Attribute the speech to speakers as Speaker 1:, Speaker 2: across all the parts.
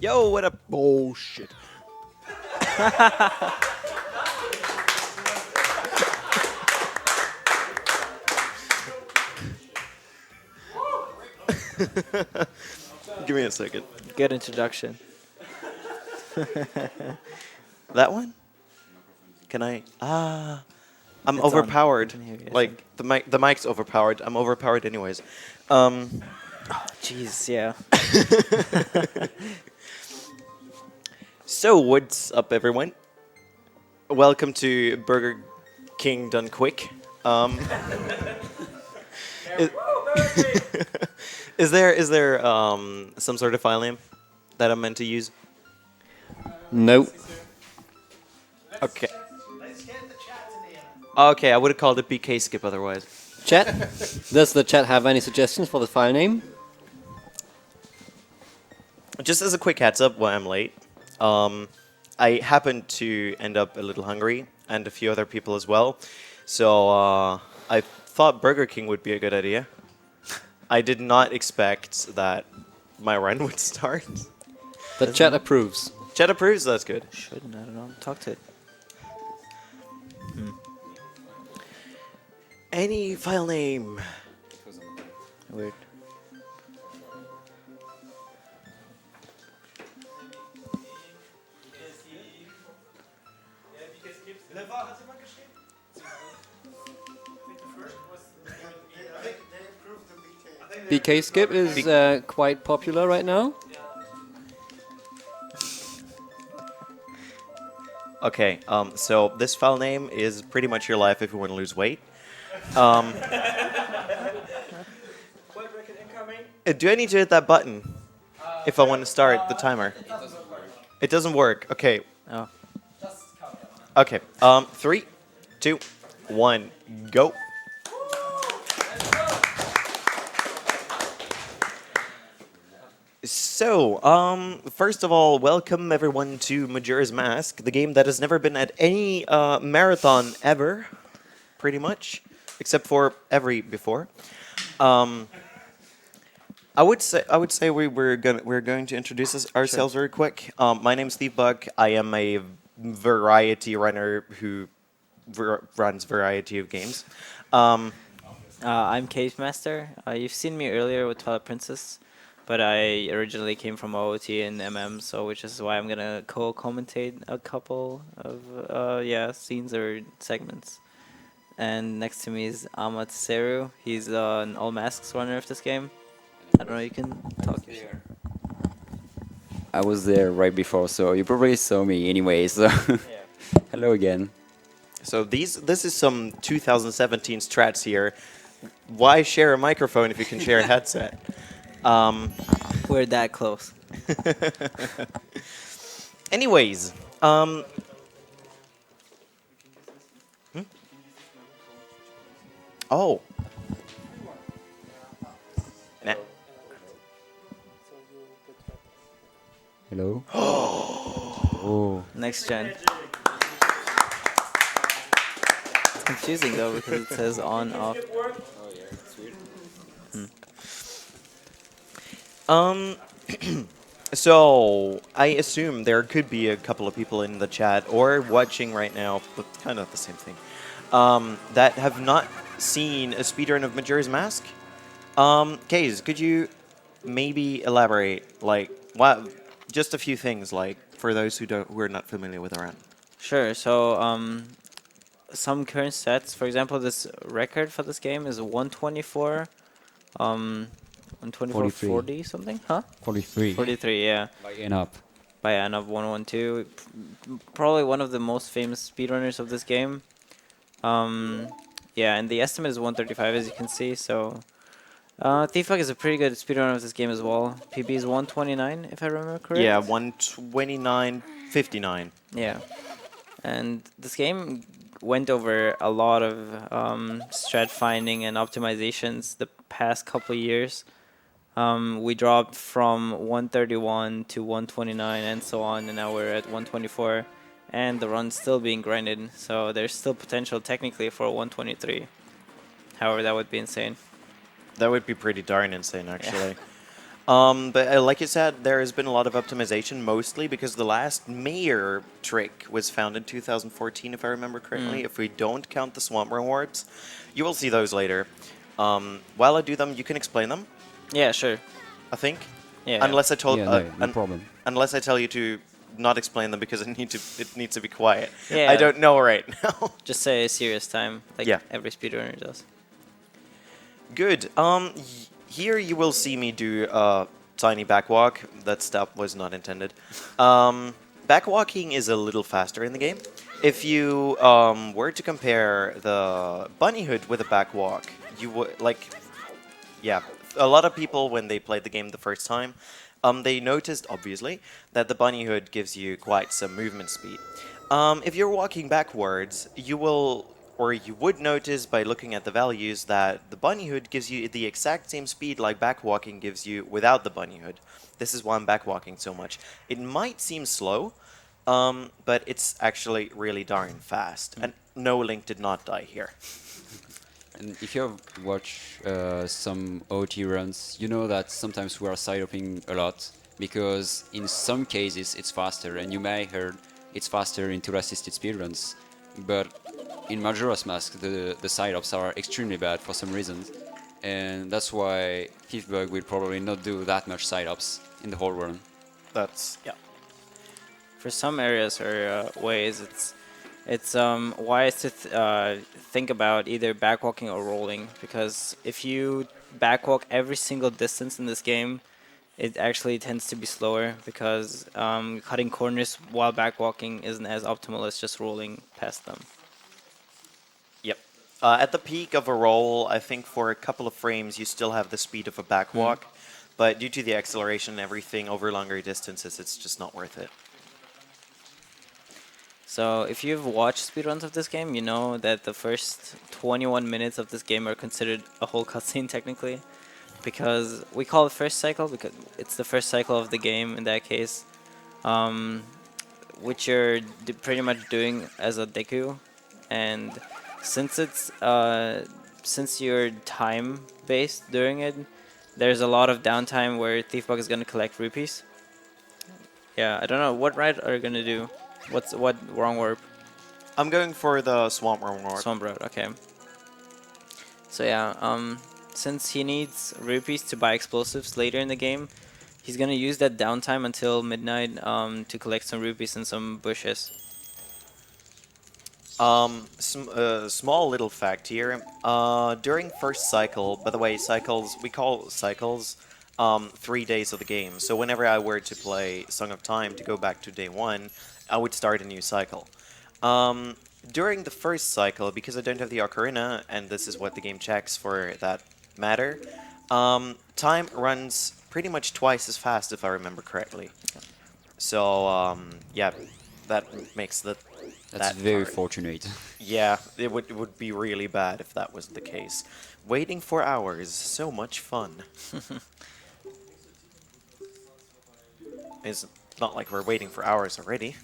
Speaker 1: Yo, what up? Oh, shit. Give me a second.
Speaker 2: Good introduction.
Speaker 1: That one? Can I? I'm
Speaker 2: It's on.
Speaker 1: overpowered.
Speaker 2: I can hear you, I
Speaker 1: Like
Speaker 2: think.
Speaker 1: the mic's overpowered. I'm overpowered anyways.
Speaker 2: Jeez, yeah.
Speaker 1: So what's up, everyone? Welcome to Burger King Done Quick. Is, is there some sort of file name that I'm meant to use?
Speaker 3: Nope.
Speaker 1: Okay. Okay, I would have called it BK Skip otherwise.
Speaker 3: Chat? Does the chat have any suggestions for the file name?
Speaker 1: Just as a quick heads up why I'm late, I happened to end up a little hungry, and a few other people as well. So I thought Burger King would be a good idea. I did not expect that my run would start.
Speaker 3: The chat approves.
Speaker 1: Chat approves, that's good.
Speaker 2: Shouldn't, I don't know. Talk to it.
Speaker 1: Any file name?
Speaker 2: Weird.
Speaker 3: BK Skip is quite popular right now.
Speaker 1: Okay, so this file name is pretty much your life if you want to lose weight. Do I need to hit that button if I want to start the timer? It doesn't work. Okay.
Speaker 2: Oh.
Speaker 1: Okay. 3, 2, 1, go. So, first of all, welcome everyone to Majora's Mask, the game that has never been at any marathon ever, pretty much, except for every before. I would say we're going to introduce ourselves very quick. My name's thiefbug. I am a variety runner who runs variety of games.
Speaker 2: I'm Cave Master. You've seen me earlier with Twilight Princess, but I originally came from OOT and MM, so which is why I'm gonna co-commentate a couple of scenes or segments. And next to me is Amatseru. He's an all masks runner of this game. I don't know. You can talk.
Speaker 4: I was there right before, so you probably saw me anyway. So, hello again.
Speaker 1: So this is some 2017 strats here. Why share a microphone if you can share a headset?
Speaker 2: We're that close.
Speaker 1: Anyways, Oh. Nah.
Speaker 4: Hello. Oh.
Speaker 2: Next gen. It's confusing though because it says on off.
Speaker 1: So I assume there could be a couple of people in the chat or watching right now, but kind of the same thing, that have not seen a speedrun of Majora's Mask. Kaze, could you maybe elaborate, like, what, just a few things, like, for those who are not familiar with the run?
Speaker 2: Sure. So some current stats, for example, this record for this game is 124. 124, 40 something, huh?
Speaker 4: 43.
Speaker 2: 43, yeah.
Speaker 4: By N-up.
Speaker 2: By Anov 112. Probably one of the most famous speedrunners of this game. Yeah, and the estimate is 135 as you can see, so thiefbug is a pretty good speedrunner of this game as well. PB is 129 if I remember correct.
Speaker 1: Yeah, 129.59.
Speaker 2: Yeah. And this game went over a lot of strat finding and optimizations the past couple of years. We dropped from 131 to 129 and so on, and now we're at 124. And the run's still being grinded, so there's still potential technically for 123. However, that would be insane.
Speaker 1: That would be pretty darn insane, actually. But like you said, there has been a lot of optimization, mostly because the last mayor trick was found in 2014, if I remember correctly. If we don't count the swamp rewards, you will see those later. While I do them, you can explain them,
Speaker 2: Yeah, sure.
Speaker 1: I think.
Speaker 2: Yeah.
Speaker 1: Unless I told,
Speaker 4: Yeah, no problem.
Speaker 1: unless I tell you to not explain them because it needs to be quiet.
Speaker 2: Yeah.
Speaker 1: I don't know right now.
Speaker 2: Just say serious time, like
Speaker 1: Yeah.
Speaker 2: every speedrunner does.
Speaker 1: Good. Here you will see me do a tiny backwalk. That step was not intended. Backwalking is a little faster in the game. If you were to compare the bunny hood with a backwalk, you would yeah. A lot of people when they played the game the first time, they noticed obviously that the bunny hood gives you quite some movement speed. If you're walking backwards, you will, or you would notice by looking at the values that the bunny hood gives you the exact same speed like backwalking gives you without the bunny hood. This is why I'm backwalking so much. It might seem slow, but it's actually really darn fast. And no, Link did not die here.
Speaker 4: And if you have watched some OT runs, you know that sometimes we are side-hopping a lot because in some cases it's faster, and you may heard it's faster in tool-assisted speedruns. But in Majora's Mask, the side-hops are extremely bad for some reasons, and that's why thiefbug will probably not do that much side-hops in the whole run.
Speaker 1: That's, yeah.
Speaker 2: For some areas or ways, it's wise to think about either backwalking or rolling, because if you backwalk every single distance in this game, it actually tends to be slower because cutting corners while backwalking isn't as optimal as just rolling past them.
Speaker 1: Yep. At the peak of a roll, I think for a couple of frames you still have the speed of a backwalk, but due to the acceleration and everything over longer distances, it's just not worth it.
Speaker 2: So if you've watched speedruns of this game, you know that the first 21 minutes of this game are considered a whole cutscene technically, because we call it first cycle because it's the first cycle of the game in that case, which you're pretty much doing as a Deku, and since it's since you're time based during it, there's a lot of downtime where Thiefbug is gonna collect rupees. Yeah, I don't know what ride are you gonna do. What wrong warp?
Speaker 1: I'm going for the Swamp Reward.
Speaker 2: Swamp Road, okay. So yeah, since he needs rupees to buy explosives later in the game, he's gonna use that downtime until midnight to collect some rupees and some bushes.
Speaker 1: Small little fact here. During first cycle, by the way, cycles, we call cycles 3 days of the game. So whenever I were to play Song of Time to go back to day 1, I would start a new cycle. During the first cycle, because I don't have the Ocarina, and this is what the game checks for that matter, time runs pretty much twice as fast, if I remember correctly. So, yeah, that makes
Speaker 4: That's
Speaker 1: that
Speaker 4: very
Speaker 1: part.
Speaker 4: fortunate.
Speaker 1: Yeah, it would be really bad if that was the case. Waiting for hours, so much fun. It's not like we're waiting for hours already.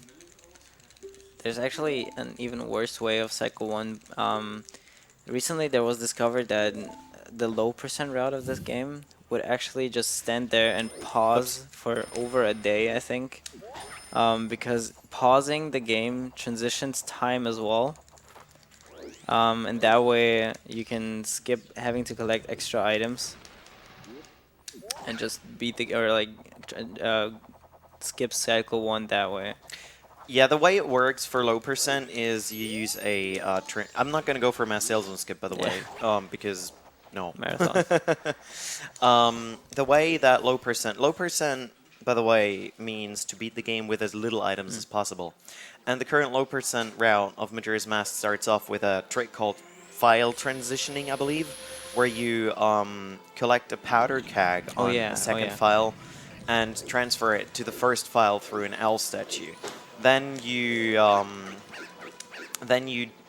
Speaker 2: There's actually an even worse way of Cycle 1. Recently there was discovered that the low percent route of this game would actually just stand there and pause for over a day, I think. Because pausing the game transitions time as well. And that way you can skip having to collect extra items and just beat the, or like, skip Cycle 1 that way.
Speaker 1: Yeah, the way it works for low percent is you use a I'm not gonna go for mass salesman skip, by the way, because no.
Speaker 2: Marathon.
Speaker 1: The way that low percent, by the way, means to beat the game with as little items as possible. And the current low percent route of Majora's Mask starts off with a trick called file transitioning, I believe, where you collect a powder keg on a second file and transfer it to the first file through an L statue. Then you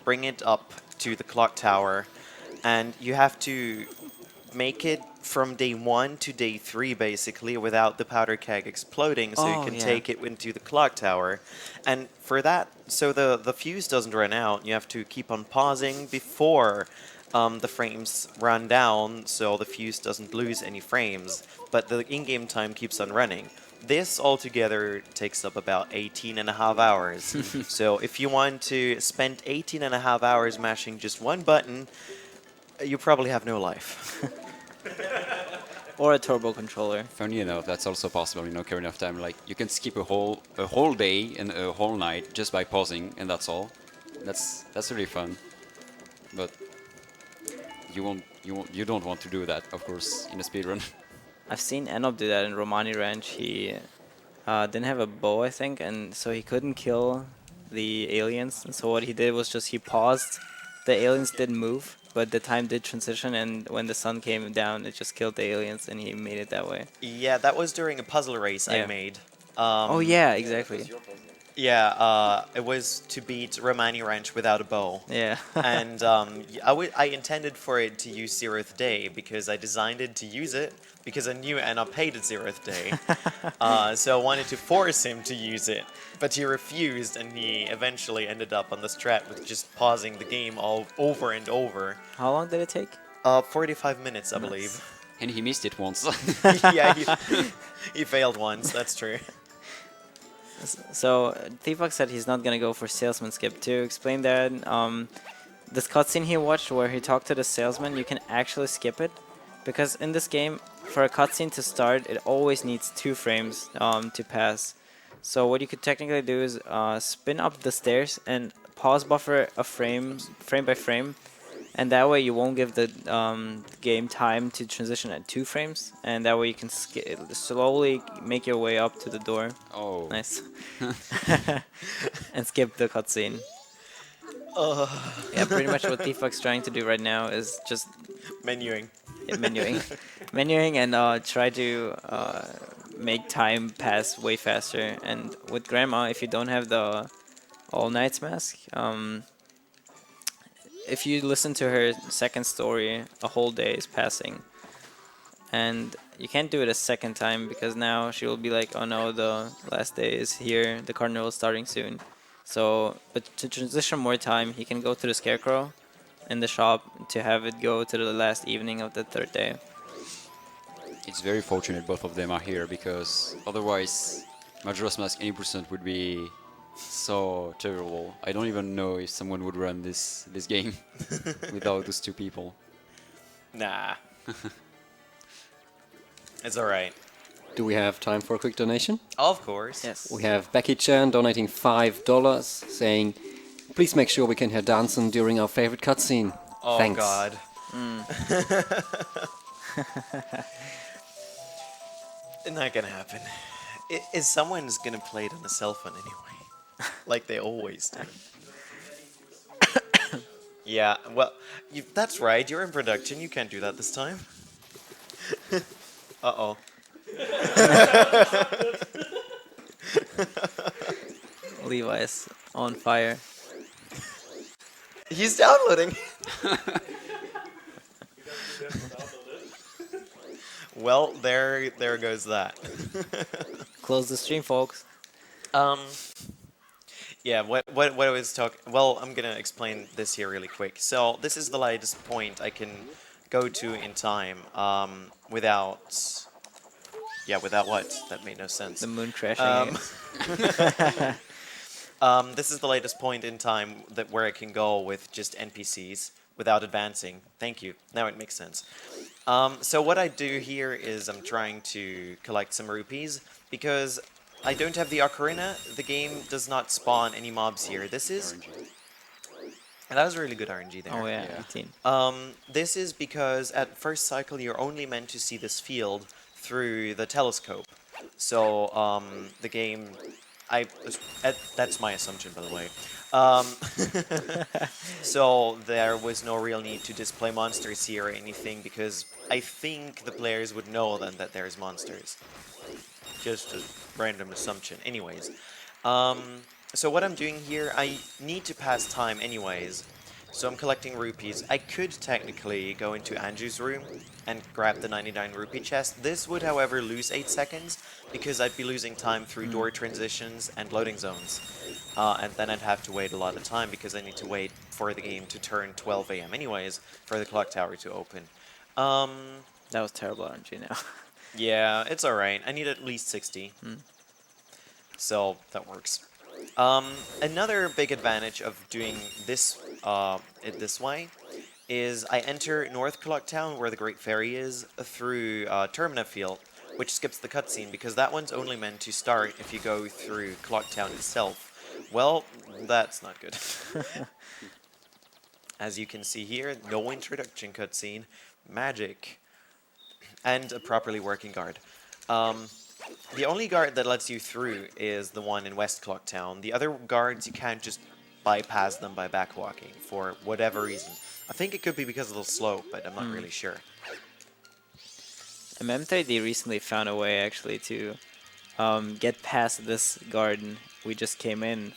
Speaker 1: bring it up to the clock tower, and you have to make it from day 1 to day 3 basically without the powder keg exploding, so you can take it into the clock tower. And for that, so the fuse doesn't run out, you have to keep on pausing before the frames run down so the fuse doesn't lose any frames, but the in-game time keeps on running. This altogether takes up about 18 and a half hours. So if you want to spend 18 and a half hours mashing just one button, you probably have no life.
Speaker 2: Or a turbo controller.
Speaker 4: Funny enough, that's also possible in Ocarina of Time. Like you can skip a whole day and a whole night just by pausing, and that's all. That's really fun. But you don't want to do that, of course, in a speedrun.
Speaker 2: I've seen Enob do that in Romani Ranch. He didn't have a bow, I think, and so he couldn't kill the aliens. And so what he did was just he paused. The aliens didn't move, but the time did transition, and when the sun came down, it just killed the aliens, and he made it that way.
Speaker 1: Yeah, that was during a puzzle race I
Speaker 2: Yeah.
Speaker 1: made.
Speaker 2: Oh yeah, exactly.
Speaker 1: Yeah, it was to beat Romani Ranch without a bow.
Speaker 2: Yeah.
Speaker 1: And I intended for it to use Zeroth Day because I designed it to use it because I knew Anna paid Zeroth Day. So I wanted to force him to use it, but he refused, and he eventually ended up on the strat with just pausing the game all over and over.
Speaker 2: How long did it take?
Speaker 1: 45 minutes, I believe.
Speaker 4: And he missed it once.
Speaker 1: Yeah, he failed once, that's true.
Speaker 2: So thiefbug said he's not gonna go for salesman skip. To explain that, this cutscene he watched where he talked to the salesman, you can actually skip it, because in this game, for a cutscene to start, it always needs 2 frames to pass. So what you could technically do is spin up the stairs and pause buffer a frame by frame, and that way you won't give the game time to transition at 2 frames, and that way you can slowly make your way up to the door.
Speaker 4: Oh.
Speaker 2: Nice. And skip the cutscene. Yeah, pretty much what thiefbug's trying to do right now is just
Speaker 1: Menuing.
Speaker 2: menuing and try to make time pass way faster. And with Grandma, if you don't have the All Nights mask, if you listen to her second story, a whole day is passing. And you can't do it a second time because now she will be like, oh no, the last day is here, the carnival is starting soon. So, but to transition more time, he can go to the Scarecrow in the shop to have it go to the last evening of the 3rd day.
Speaker 4: It's very fortunate both of them are here, because otherwise Majora's Mask 80% would be so terrible. I don't even know if someone would run this game without those 2 people.
Speaker 1: Nah. It's alright.
Speaker 3: Do we have time for a quick donation?
Speaker 1: Of course.
Speaker 2: Yes.
Speaker 3: We have Becky Chan donating $5, saying, "Please make sure we can hear dancing during our favorite cutscene.
Speaker 1: Oh
Speaker 3: Thanks."
Speaker 1: God. Not gonna happen. Is someone's gonna play it on a cell phone anyway? Like they always do. Yeah, well, that's right. You're in production. You can't do that this time. Uh-oh.
Speaker 2: Levi's on fire.
Speaker 1: He's downloading. Well, there goes that.
Speaker 2: Close the stream, folks.
Speaker 1: Yeah, what I was talking. Well, I'm gonna explain this here really quick. So this is the latest point I can go to in time without. Yeah, without what? That made no sense.
Speaker 2: The moon crashing.
Speaker 1: This is the latest point in time where I can go with just NPCs without advancing. Thank you. Now it makes sense. So what I do here is I'm trying to collect some rupees because I don't have the ocarina. The game does not spawn any mobs here. This is... And that was really good RNG there.
Speaker 2: Oh yeah, 18.
Speaker 1: This is because at first cycle you're only meant to see this field through the telescope. So the game... that's my assumption, by the way. So there was no real need to display monsters here or anything because I think the players would know then that there's monsters. Just a random assumption. Anyways, so what I'm doing here, I need to pass time anyways. So I'm collecting rupees. I could technically go into Anju's room and grab the 99 rupee chest. This would, however, lose 8 seconds because I'd be losing time through door transitions and loading zones. and then I'd have to wait a lot of time because I need to wait for the game to turn 12 a.m. anyways for the clock tower to open.
Speaker 2: That was terrible RNG now.
Speaker 1: Yeah, it's alright. I need at least 60. So that works. Another big advantage of doing this it this way is I enter North Clock Town, where the Great Ferry is, through Termina Field, which skips the cutscene, because that one's only meant to start if you go through Clock Town itself. Well, that's not good. As you can see here, no introduction cutscene, magic, and a properly working guard. The only guard that lets you through is the one in West Clock Town. The other guards, you can't just bypass them by backwalking for whatever reason. I think it could be because of the slope, but I'm not really sure.
Speaker 2: MM3D recently found a way actually to get past this garden we just came in.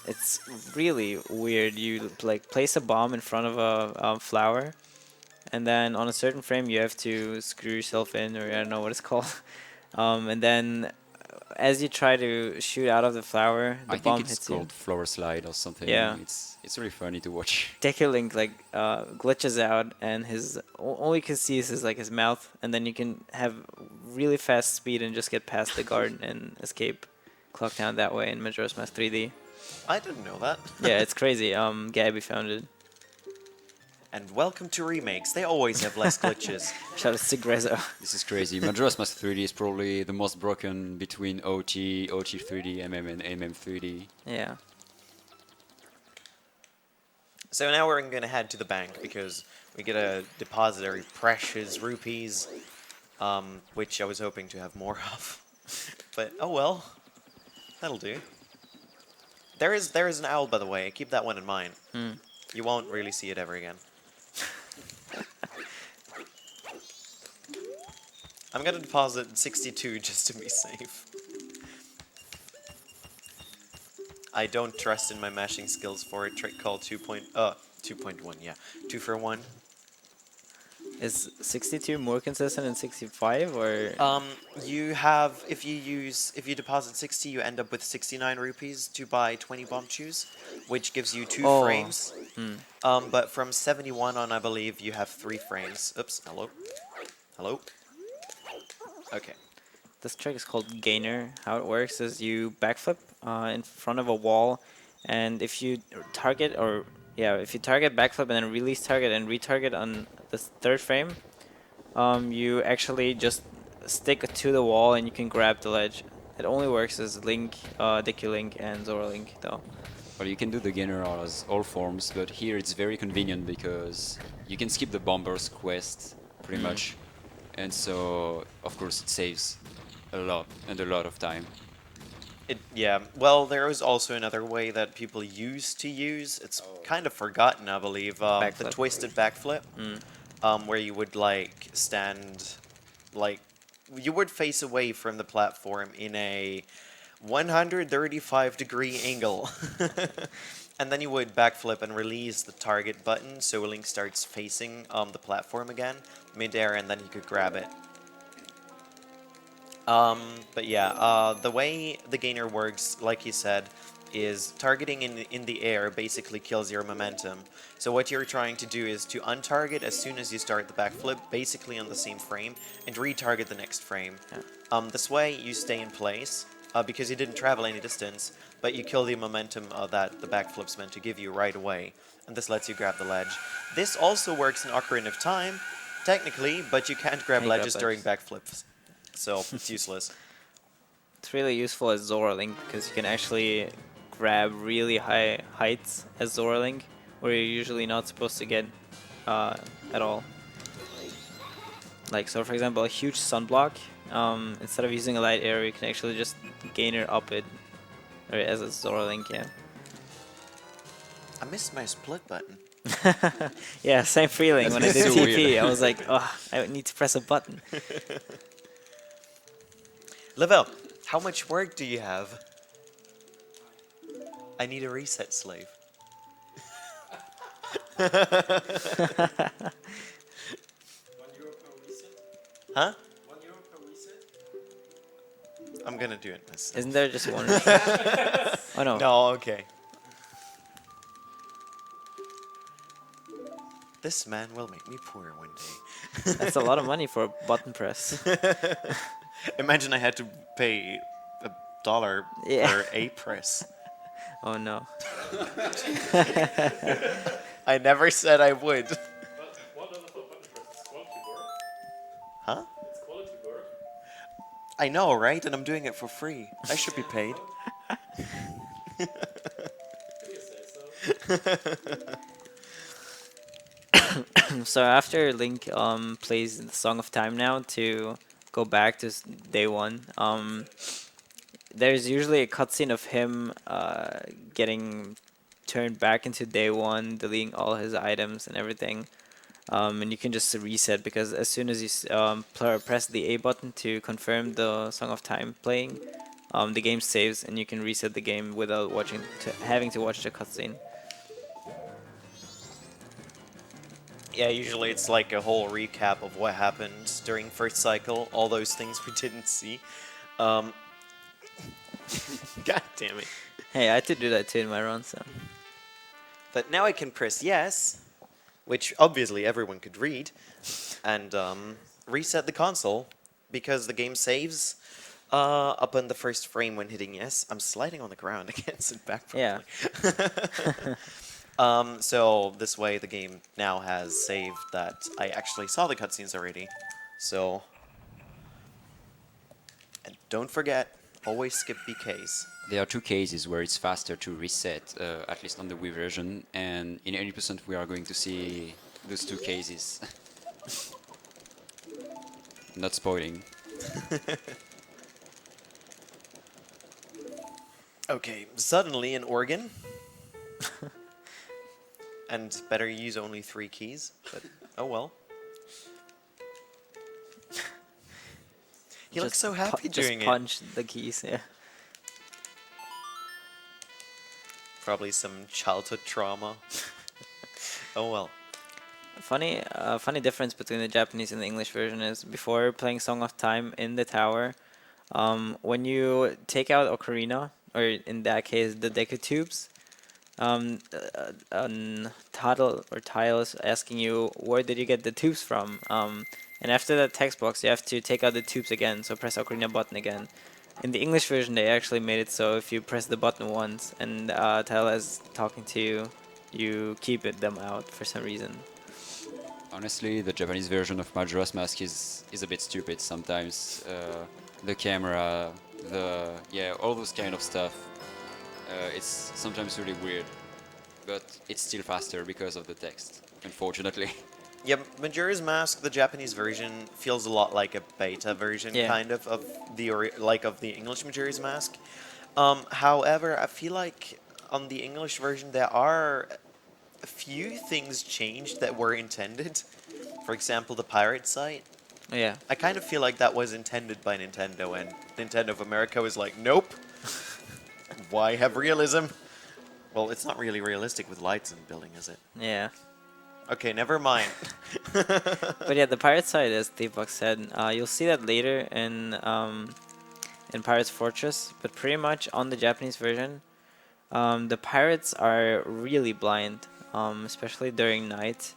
Speaker 2: It's really weird. You like place a bomb in front of a flower, and then on a certain frame you have to screw yourself in, or I don't know what it's called. And then as you try to shoot out of the flower, the
Speaker 4: I
Speaker 2: bomb
Speaker 4: think it's
Speaker 2: hits you.
Speaker 4: called flower slide or something.
Speaker 2: Yeah.
Speaker 4: It's really funny to watch.
Speaker 2: Link like glitches out, and his all you can see is his mouth, and then you can have really fast speed and just get past the guard and escape Clock Town that way in Majora's Mask 3D.
Speaker 1: I didn't know that.
Speaker 2: Yeah, it's crazy. Gabby found it.
Speaker 1: And welcome to remakes. They always have less glitches.
Speaker 2: Shout out to Grezzo.
Speaker 4: This is crazy. Majora's Mask 3D is probably the most broken between OT 3D, MM, and MM 3D.
Speaker 2: Yeah.
Speaker 1: So now we're going to head to the bank because we get a depository precious rupees, which I was hoping to have more of. But oh well, that'll do. There is an owl, by the way. Keep that one in mind. You won't really see it ever again. I'm gonna deposit 62 just to be safe. I don't trust in my mashing skills for a trick called 2.1, yeah. 2 for 1.
Speaker 2: Is 62 more consistent than 65, or?
Speaker 1: You have, if you deposit 60, you end up with 69 rupees to buy 20 bomb chews, which gives you 2 frames. But from 71 on, I believe, you have 3 frames. Oops, hello. Hello. Okay.
Speaker 2: This trick is called Gainer. How it works is you backflip in front of a wall, and if you target backflip and then release target and retarget on the 3rd frame, you actually just stick to the wall and you can grab the ledge. It only works as Link, Dicky Link, and Zora Link, though.
Speaker 4: Well, you can do the gainer as all forms, but here it's very convenient because you can skip the bomber's quest pretty much, and so of course it saves a lot of time.
Speaker 1: Yeah, well, there is also another way that people used to use. It's kind of forgotten, I believe. The twisted backflip, where you would like stand, like you would face away from the platform in a 135-degree angle, and then you would backflip and release the target button, so Link starts facing the platform again, midair, and then he could grab it. But yeah, the way the gainer works, like you said, is targeting in the air basically kills your momentum. So what you're trying to do is to untarget as soon as you start the backflip, basically on the same frame, and retarget the next frame. This way you stay in place, because you didn't travel any distance, but you kill the momentum that the backflip's meant to give you right away, and this lets you grab the ledge. This also works in Ocarina of Time, technically, but you can't grab ledges during backflips. So it's useless.
Speaker 2: It's really useful as Zora Link because you can actually grab really high heights as Zora Link, where you're usually not supposed to get at all. Like, so for example, a huge sunblock, instead of using a light arrow, you can actually just gainer up it, or as a Zora Link, yeah.
Speaker 1: I missed my split button.
Speaker 2: Yeah, same feeling
Speaker 4: That's
Speaker 2: when I did
Speaker 4: so
Speaker 2: TP.
Speaker 4: weird.
Speaker 2: I was like, oh, I need to press a button.
Speaker 1: Lavelle, how much work do you have? I need a reset slave. Huh? I'm gonna do it myself.
Speaker 2: Isn't there just one? Oh no.
Speaker 1: No, okay. This man will make me poor one day.
Speaker 2: That's a lot of money for a button press.
Speaker 1: Imagine I had to pay $1
Speaker 2: Yeah.
Speaker 1: per A press.
Speaker 2: Oh no.
Speaker 1: I never said I would.
Speaker 5: But $1 for button press is quality work.
Speaker 1: Huh?
Speaker 5: It's quality work.
Speaker 1: I know, right? And I'm doing it for free. I should be paid.
Speaker 5: If you say so.
Speaker 2: So after Link plays the Song of Time now to go back to day one, there's usually a cutscene of him getting turned back into day one, deleting all his items and everything. And you can just reset because as soon as you press the A button to confirm the Song of Time playing, the game saves and you can reset the game without having to watch the cutscene.
Speaker 1: Yeah, usually it's like a whole recap of what happened during first cycle, all those things we didn't see. God damn it.
Speaker 2: Hey, I had to do that too in my run, so.
Speaker 1: But now I can press yes, which obviously everyone could read, and reset the console because the game saves up on the first frame when hitting yes. I'm sliding on the ground. I can't sit back properly.
Speaker 2: Yeah.
Speaker 1: So this way the game now has saved that I actually saw the cutscenes already. So, and don't forget, always skip BKs.
Speaker 4: There are two cases where it's faster to reset, at least on the Wii version, and in 80% we are going to see those two cases. Not spoiling.
Speaker 1: Okay, suddenly an organ. And better use only 3 keys, but oh well. He looks so happy doing
Speaker 2: just
Speaker 1: it.
Speaker 2: punch the keys, yeah.
Speaker 1: Probably some childhood trauma. Oh well.
Speaker 2: Funny difference between the Japanese and the English version is before playing Song of Time in the tower, when you take out Ocarina, or in that case the Deku Tubes, tile is asking you where did you get the tubes from, and after that text box you have to take out the tubes again, so press Ocarina button again. In the English version they actually made it so if you press the button once and tile is talking to you, you keep them out for some reason.
Speaker 4: Honestly, the Japanese version of Majora's Mask is a bit stupid sometimes. The camera, all those kind of stuff. It's sometimes really weird, but it's still faster because of the text, unfortunately.
Speaker 1: Yeah, Majora's Mask, the Japanese version, feels a lot like a beta version,
Speaker 2: Yeah.
Speaker 1: kind of the English Majora's Mask. However, I feel like on the English version there are a few things changed that were intended. For example, the pirate site.
Speaker 2: Yeah.
Speaker 1: I kind of feel like that was intended by Nintendo, and Nintendo of America was like, nope. Why have realism? Well, it's not really realistic with lights and building, is it?
Speaker 2: Yeah.
Speaker 1: Okay, never mind.
Speaker 2: But yeah, the pirate side, as thiefbug said, you'll see that later in Pirate's Fortress. But pretty much on the Japanese version, the pirates are really blind, especially during night.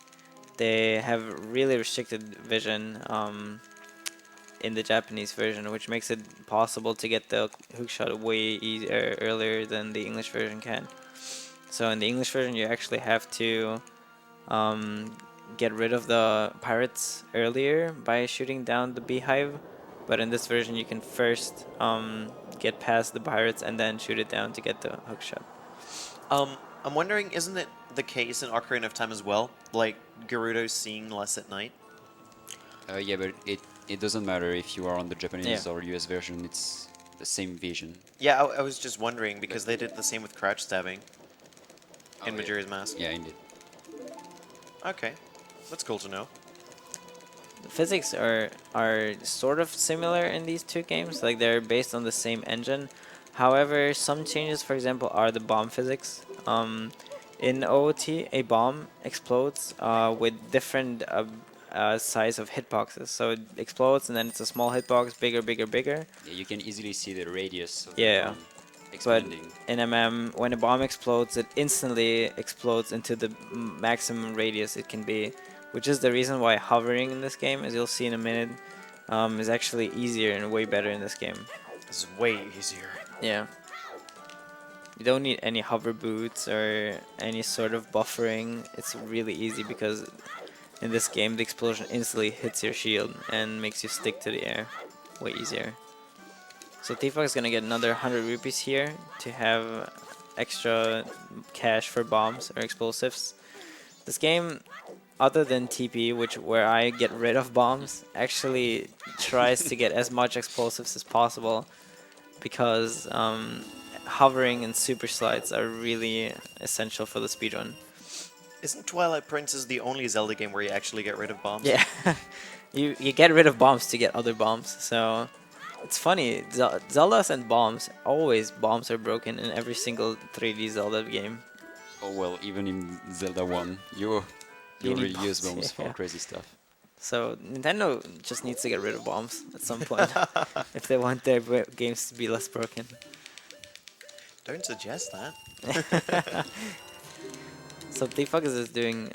Speaker 2: They have really restricted vision in the Japanese version, which makes it possible to get the hookshot way easier earlier than the English version can. So in the English version, you actually have to get rid of the pirates earlier by shooting down the beehive, but in this version you can first get past the pirates and then shoot it down to get the hookshot.
Speaker 1: I'm wondering, isn't it the case in Ocarina of Time as well? Like, Gerudo's seeing less at night?
Speaker 4: Yeah, but it doesn't matter if you are on the Japanese
Speaker 2: Yeah.
Speaker 4: or US version, it's the same vision.
Speaker 1: Yeah, I was just wondering, because they did the same with crouch stabbing in
Speaker 4: yeah.
Speaker 1: Majora's Mask.
Speaker 4: Yeah, indeed.
Speaker 1: Okay, that's cool to know.
Speaker 2: The physics are sort of similar in these two games, like they're based on the same engine. However, some changes, for example, are the bomb physics. In OOT, a bomb explodes with different size of hitboxes. So it explodes and then it's a small hitbox, bigger, bigger, bigger.
Speaker 4: Yeah, you can easily see the radius of
Speaker 2: Yeah.
Speaker 4: the bomb.
Speaker 2: but
Speaker 4: Expanding.
Speaker 2: in MM, when a bomb explodes, it instantly explodes into the maximum radius it can be, which is the reason why hovering in this game, as you'll see in a minute, is actually easier and way better in this game.
Speaker 1: This is way easier.
Speaker 2: Yeah. You don't need any hover boots or any sort of buffering. It's really easy because in this game the explosion instantly hits your shield and makes you stick to the air. Way easier. So thiefbug is gonna get another 100 rupees here to have extra cash for bombs or explosives. This game, other than TP, where I get rid of bombs, actually tries to get as much explosives as possible because hovering and super slides are really essential for the speedrun.
Speaker 1: Isn't Twilight Princess the only Zelda game where you actually get rid of bombs?
Speaker 2: Yeah, you get rid of bombs to get other bombs. So it's funny, Zeldas and bombs, always bombs are broken in every single 3D Zelda game.
Speaker 4: Oh well, even in Zelda 1, you
Speaker 2: You need
Speaker 4: already use
Speaker 2: bombs,
Speaker 4: bombs for
Speaker 2: yeah.
Speaker 4: crazy stuff.
Speaker 2: So Nintendo just needs to get rid of bombs at some point if they want their games to be less broken.
Speaker 1: Don't suggest that.
Speaker 2: So thiefbug is doing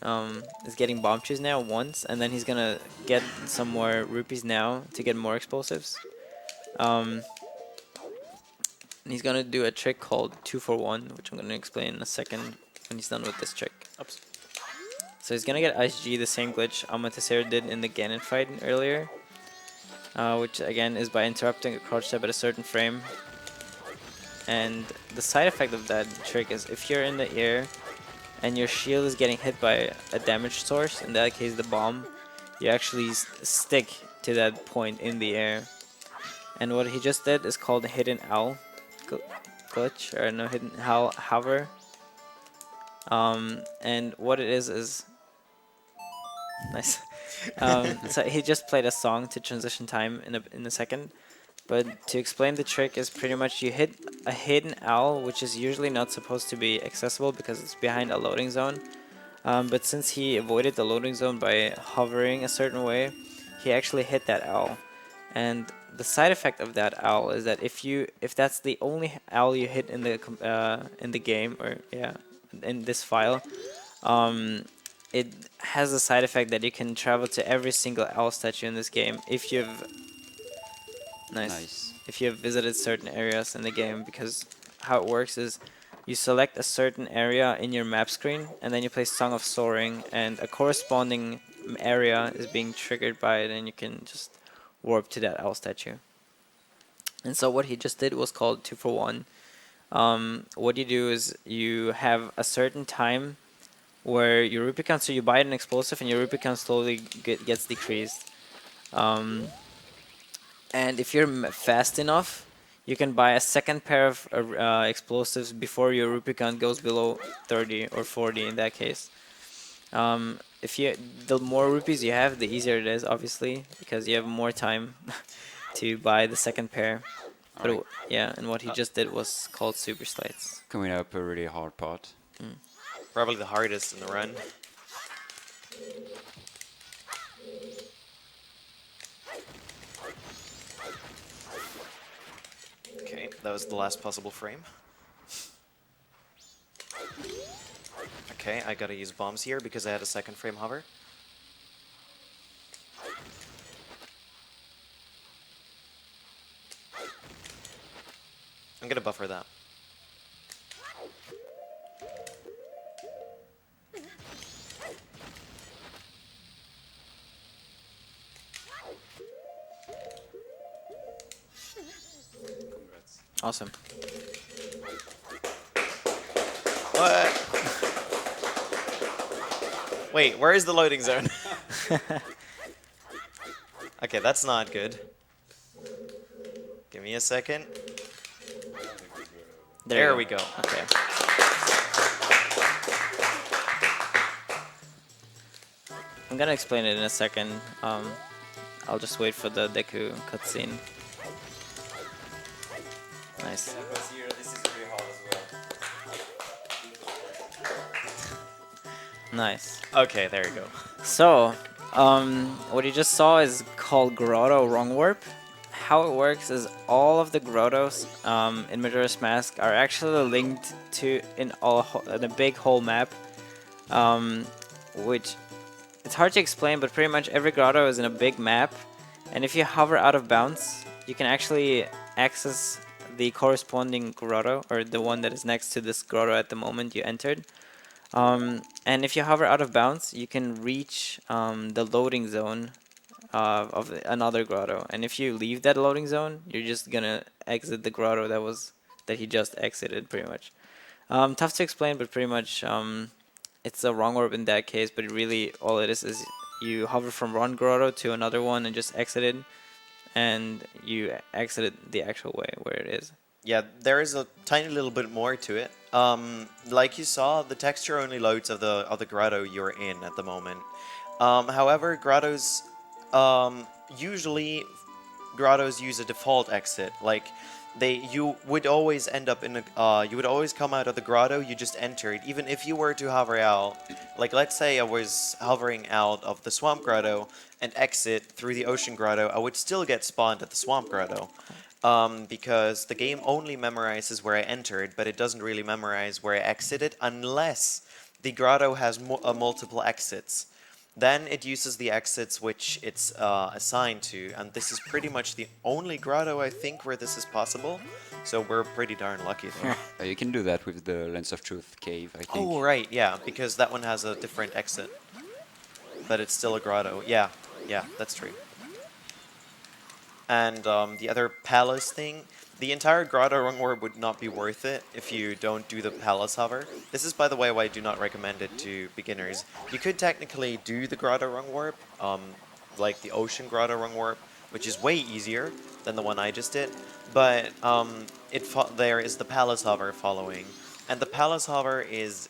Speaker 2: is getting bomb chews now once, and then he's gonna get some more rupees now to get more explosives. And he's gonna do a trick called 2-for-1, which I'm gonna explain in a second when he's done with this trick.
Speaker 1: Oops.
Speaker 2: So he's gonna get Ice G, the same glitch Amaterasu did in the Ganon fight earlier, which again is by interrupting a crouch step at a certain frame. And the side effect of that trick is if you're in the air and your shield is getting hit by a damage source, in that case the bomb, you actually stick to that point in the air. And what he just did is called a hidden owl glitch, or no, hidden hover. And what it is nice. So he just played a song to transition time in a second. But to explain the trick is pretty much you hit a hidden owl, which is usually not supposed to be accessible because it's behind a loading zone. But since he avoided the loading zone by hovering a certain way, he actually hit that owl. And the side effect of that owl is that if that's the only owl you hit in the game, or yeah, in this file, it has the side effect that you can travel to every single owl statue in this game if you've if you have visited certain areas in the game, because how it works is you select a certain area in your map screen and then you play Song of Soaring and a corresponding area is being triggered by it and you can just warp to that owl statue. And so what he just did was called 2-for-1. What you do is you have a certain time where your rupee count, so you buy an explosive and your rupee count slowly gets decreased. And if you're fast enough, you can buy a second pair of explosives before your rupee count goes below 30 or 40 in that case. The more rupees you have, the easier it is, obviously, because you have more time to buy the second pair. But yeah, and what he just did was called Super Slides.
Speaker 4: Coming up a really hard part.
Speaker 1: Probably the hardest in the run. Okay, that was the last possible frame. Okay, I gotta use bombs here because I had a second frame hover. I'm gonna buffer that.
Speaker 2: Awesome.
Speaker 1: What? Wait, where is the loading zone? Okay, that's not good. Give me a second. There we go.
Speaker 2: Okay. I'm gonna explain it in a second. I'll just wait for the Deku cutscene. Nice. Nice.
Speaker 1: Okay, there you go.
Speaker 2: So, what you just saw is called Grotto Wrong Warp. how it works is all of the grottos in Majora's Mask are actually linked to in a big whole map, which it's hard to explain, but pretty much every grotto is in a big map, and if you hover out of bounds, you can actually access the corresponding grotto, or the one that is next to this grotto at the moment you entered. And if you hover out of bounds, you can reach the loading zone of another grotto. And if you leave that loading zone, you're just gonna exit the grotto that he just exited, pretty much. Tough to explain, but pretty much it's a wrong orb in that case. But really, all it is you hover from one grotto to another one and just exit it, and you exit it the actual way where it is.
Speaker 1: Yeah, there is a tiny little bit more to it. Like you saw, the texture only loads of the grotto you're in at the moment. However, grottos usually grottos use a default exit. Like you would always end up in a you would always come out of the grotto you just entered, even if you were to hover out. Like let's say I was hovering out of the swamp grotto and exit through the ocean grotto, I would still get spawned at the swamp grotto. Because the game only memorizes where I entered, but it doesn't really memorize where I exited unless the grotto has multiple exits. Then it uses the exits which it's assigned to, and this is pretty much the only grotto I think where this is possible, so we're pretty darn lucky there.
Speaker 4: You can do that with the Lens of Truth cave, I think.
Speaker 1: Oh, right, yeah, because that one has a different exit. But it's still a grotto. Yeah, that's true. And the other palace thing, the entire grotto rung orb would not be worth it if you don't do the palace hover. This is, by the way, why I do not recommend it to beginners. You could technically do the grotto rung orb, like the ocean grotto rung orb, which is way easier than the one I just did. But there is the palace hover following, and the palace hover is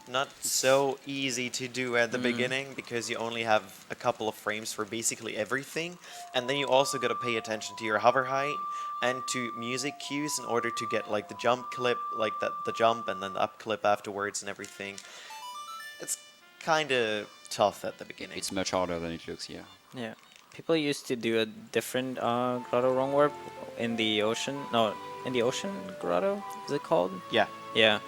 Speaker 1: not so easy to do at the beginning because you only have a couple of frames for basically everything, and then you also got to pay attention to your hover height and to music cues in order to get like the jump clip, like the jump and then the up clip afterwards and everything. It's kind of tough at the beginning.
Speaker 4: It's much harder than it looks, yeah.
Speaker 2: Yeah. People used to do a different grotto rung warp in the ocean. No, in the ocean grotto, is it called?
Speaker 1: Yeah.
Speaker 2: Yeah.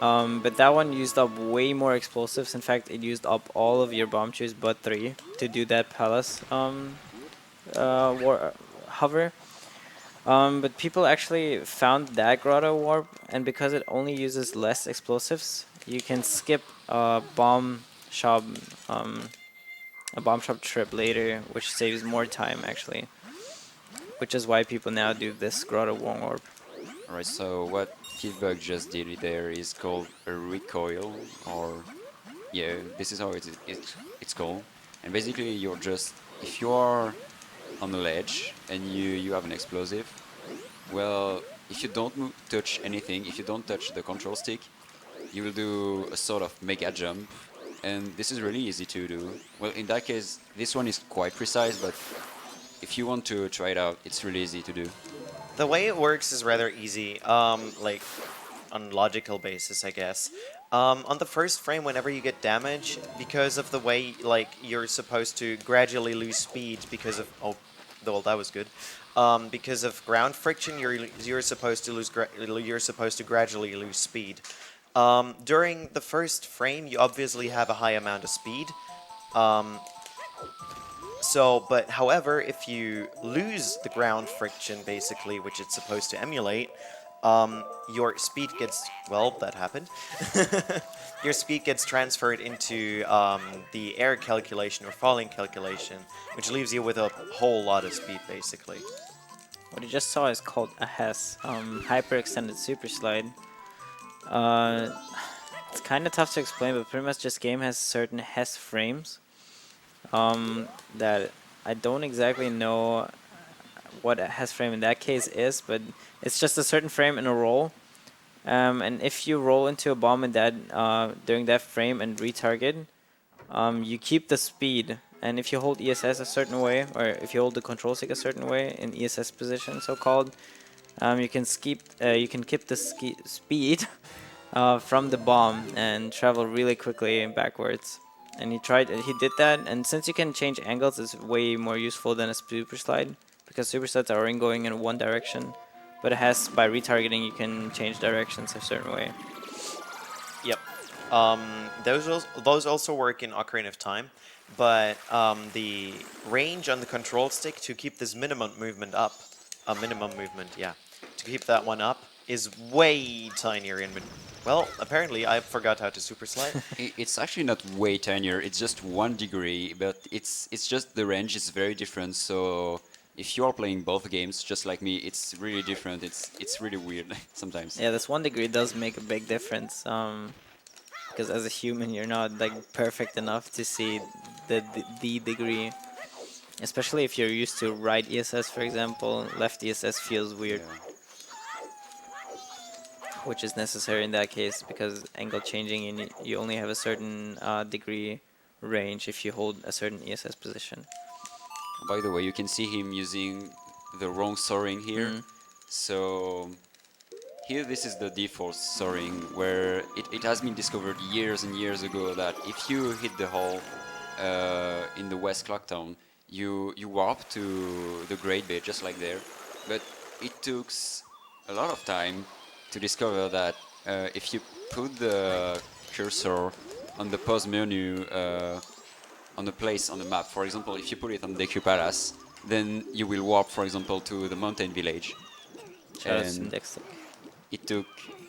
Speaker 2: But that one used up way more explosives. In fact, it used up all of your bomb chews but 3 to do that palace hover. But people actually found that grotto warp, and because it only uses less explosives, you can skip a bomb shop trip later, which saves more time actually. Which is why people now do this grotto warp.
Speaker 4: Alright, so what thiefbug just did there is called a recoil, or yeah, this is how it's called. And basically, you're just, if you are on the ledge and you have an explosive, well, if you don't touch anything, if you don't touch the control stick, you will do a sort of mega jump, and this is really easy to do. Well, in that case, this one is quite precise, but if you want to try it out, it's really easy to do.
Speaker 1: The way it works is rather easy, like on logical basis, I guess. On the first frame, whenever you get damage, because of the way like you're supposed to gradually lose speed because of well, that was good. Because of ground friction, you're supposed to gradually lose speed. During the first frame, you obviously have a high amount of speed. But however, if you lose the ground friction, basically, which it's supposed to emulate, your speed gets, well, that happened. Your speed gets transferred into the air calculation or falling calculation, which leaves you with a whole lot of speed, basically.
Speaker 2: What you just saw is called a HES, Hyper Extended Super Slide. It's kind of tough to explain, but pretty much this game has certain HES frames that I don't exactly know what a HES frame in that case is, but it's just a certain frame in a roll. And if you roll into a bomb in that during that frame and retarget, you keep the speed. And if you hold ESS a certain way, or if you hold the control stick a certain way in ESS position, so-called, you can keep the speed from the bomb and travel really quickly backwards. And he did that, and since you can change angles, it's way more useful than a super slide, because supersets are only going in one direction, but it has, by retargeting, you can change directions a certain way.
Speaker 1: Yep. Those also work in Ocarina of Time, but the range on the control stick to keep this minimum movement up, yeah, to keep that one up is way tinier in. Well, apparently I forgot how to super slide.
Speaker 4: It's actually not way tinier. It's just 1 degree, but it's just the range is very different. So if you are playing both games, just like me, it's really different. It's really weird sometimes.
Speaker 2: Yeah, this 1 degree does make a big difference. Because as a human, you're not like perfect enough to see the degree. Especially if you're used to right ESS, for example, left ESS feels weird,
Speaker 4: Yeah.
Speaker 2: which is necessary in that case because angle changing and you only have a certain degree range if you hold a certain ESS position.
Speaker 4: By the way, you can see him using the wrong soaring here.
Speaker 2: Mm.
Speaker 4: So here this is the default soaring where it has been discovered years and years ago that if you hit the hole in the West Clocktown, you warp to the Great Bay just like there. But it took a lot of time to discover that if you put the cursor on the pause menu on a place on the map, for example, if you put it on Deku Palace, then you will warp, for example, to the mountain village.
Speaker 2: Shout out to
Speaker 4: And
Speaker 2: Index.
Speaker 4: it took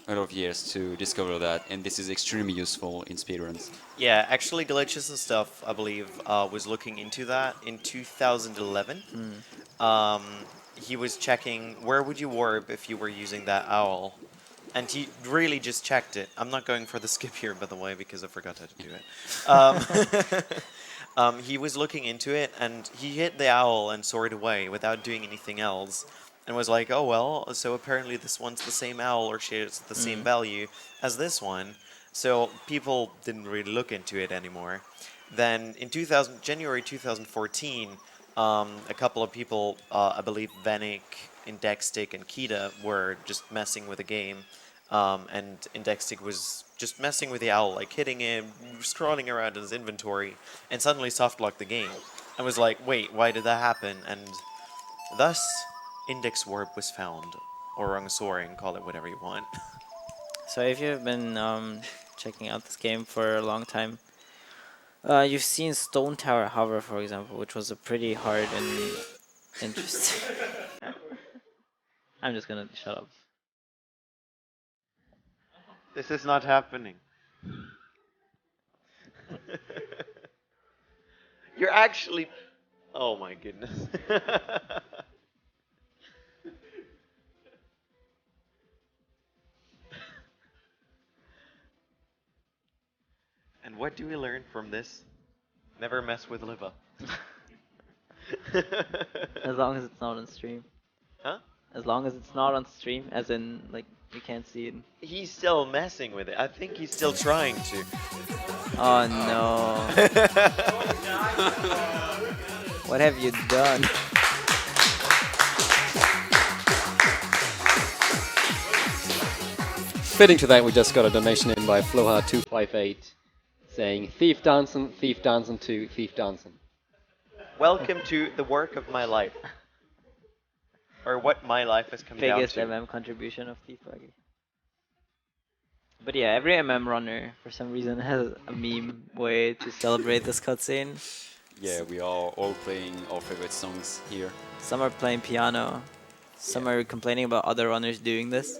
Speaker 4: a lot of years to discover that, and this is extremely useful in speedruns.
Speaker 1: Yeah, actually, Glitches and stuff, I believe, was looking into that in 2011. He was checking where would you warp if you were using that owl, and he really just checked it. I'm not going for the skip here, by the way, because I forgot how to do it. He was looking into it, and he hit the owl and soared away without doing anything else. And was like, oh well, so apparently this one's the same owl or shares the same value as this one. So people didn't really look into it anymore. Then in January 2014, a couple of people, I believe Vanek, Indextic, and Kita were just messing with the game. And Indextic was just messing with the owl, like hitting him, scrolling around in his inventory, and suddenly softlocked the game. I was like, wait, why did that happen? And thus, Index Warp was found, or on Soaring, call it whatever you want.
Speaker 2: So if you've been checking out this game for a long time, you've seen Stone Tower Hover, for example, which was a pretty hard and interesting. I'm just gonna shut up.
Speaker 1: This is not happening. You're actually... Oh my goodness. And what do we learn from this? Never mess with Liva.
Speaker 2: As long as it's not on stream.
Speaker 1: Huh?
Speaker 2: As long as it's not on stream, as in, like, you can't see it.
Speaker 1: He's still messing with it. I think he's still trying to.
Speaker 2: Oh no. What have you done?
Speaker 3: Fitting to that, we just got a donation in by Floha258 saying, Thief dancing to Thief dancing.
Speaker 1: Welcome to the work of my life. Or what my life has come
Speaker 2: Biggest
Speaker 1: down to.
Speaker 2: MM contribution of thiefbug. But yeah, every MM runner, for some reason, has a meme way to celebrate this cutscene.
Speaker 4: Yeah, we are all playing our favorite songs here.
Speaker 2: Some are playing piano. Some are complaining about other runners doing this.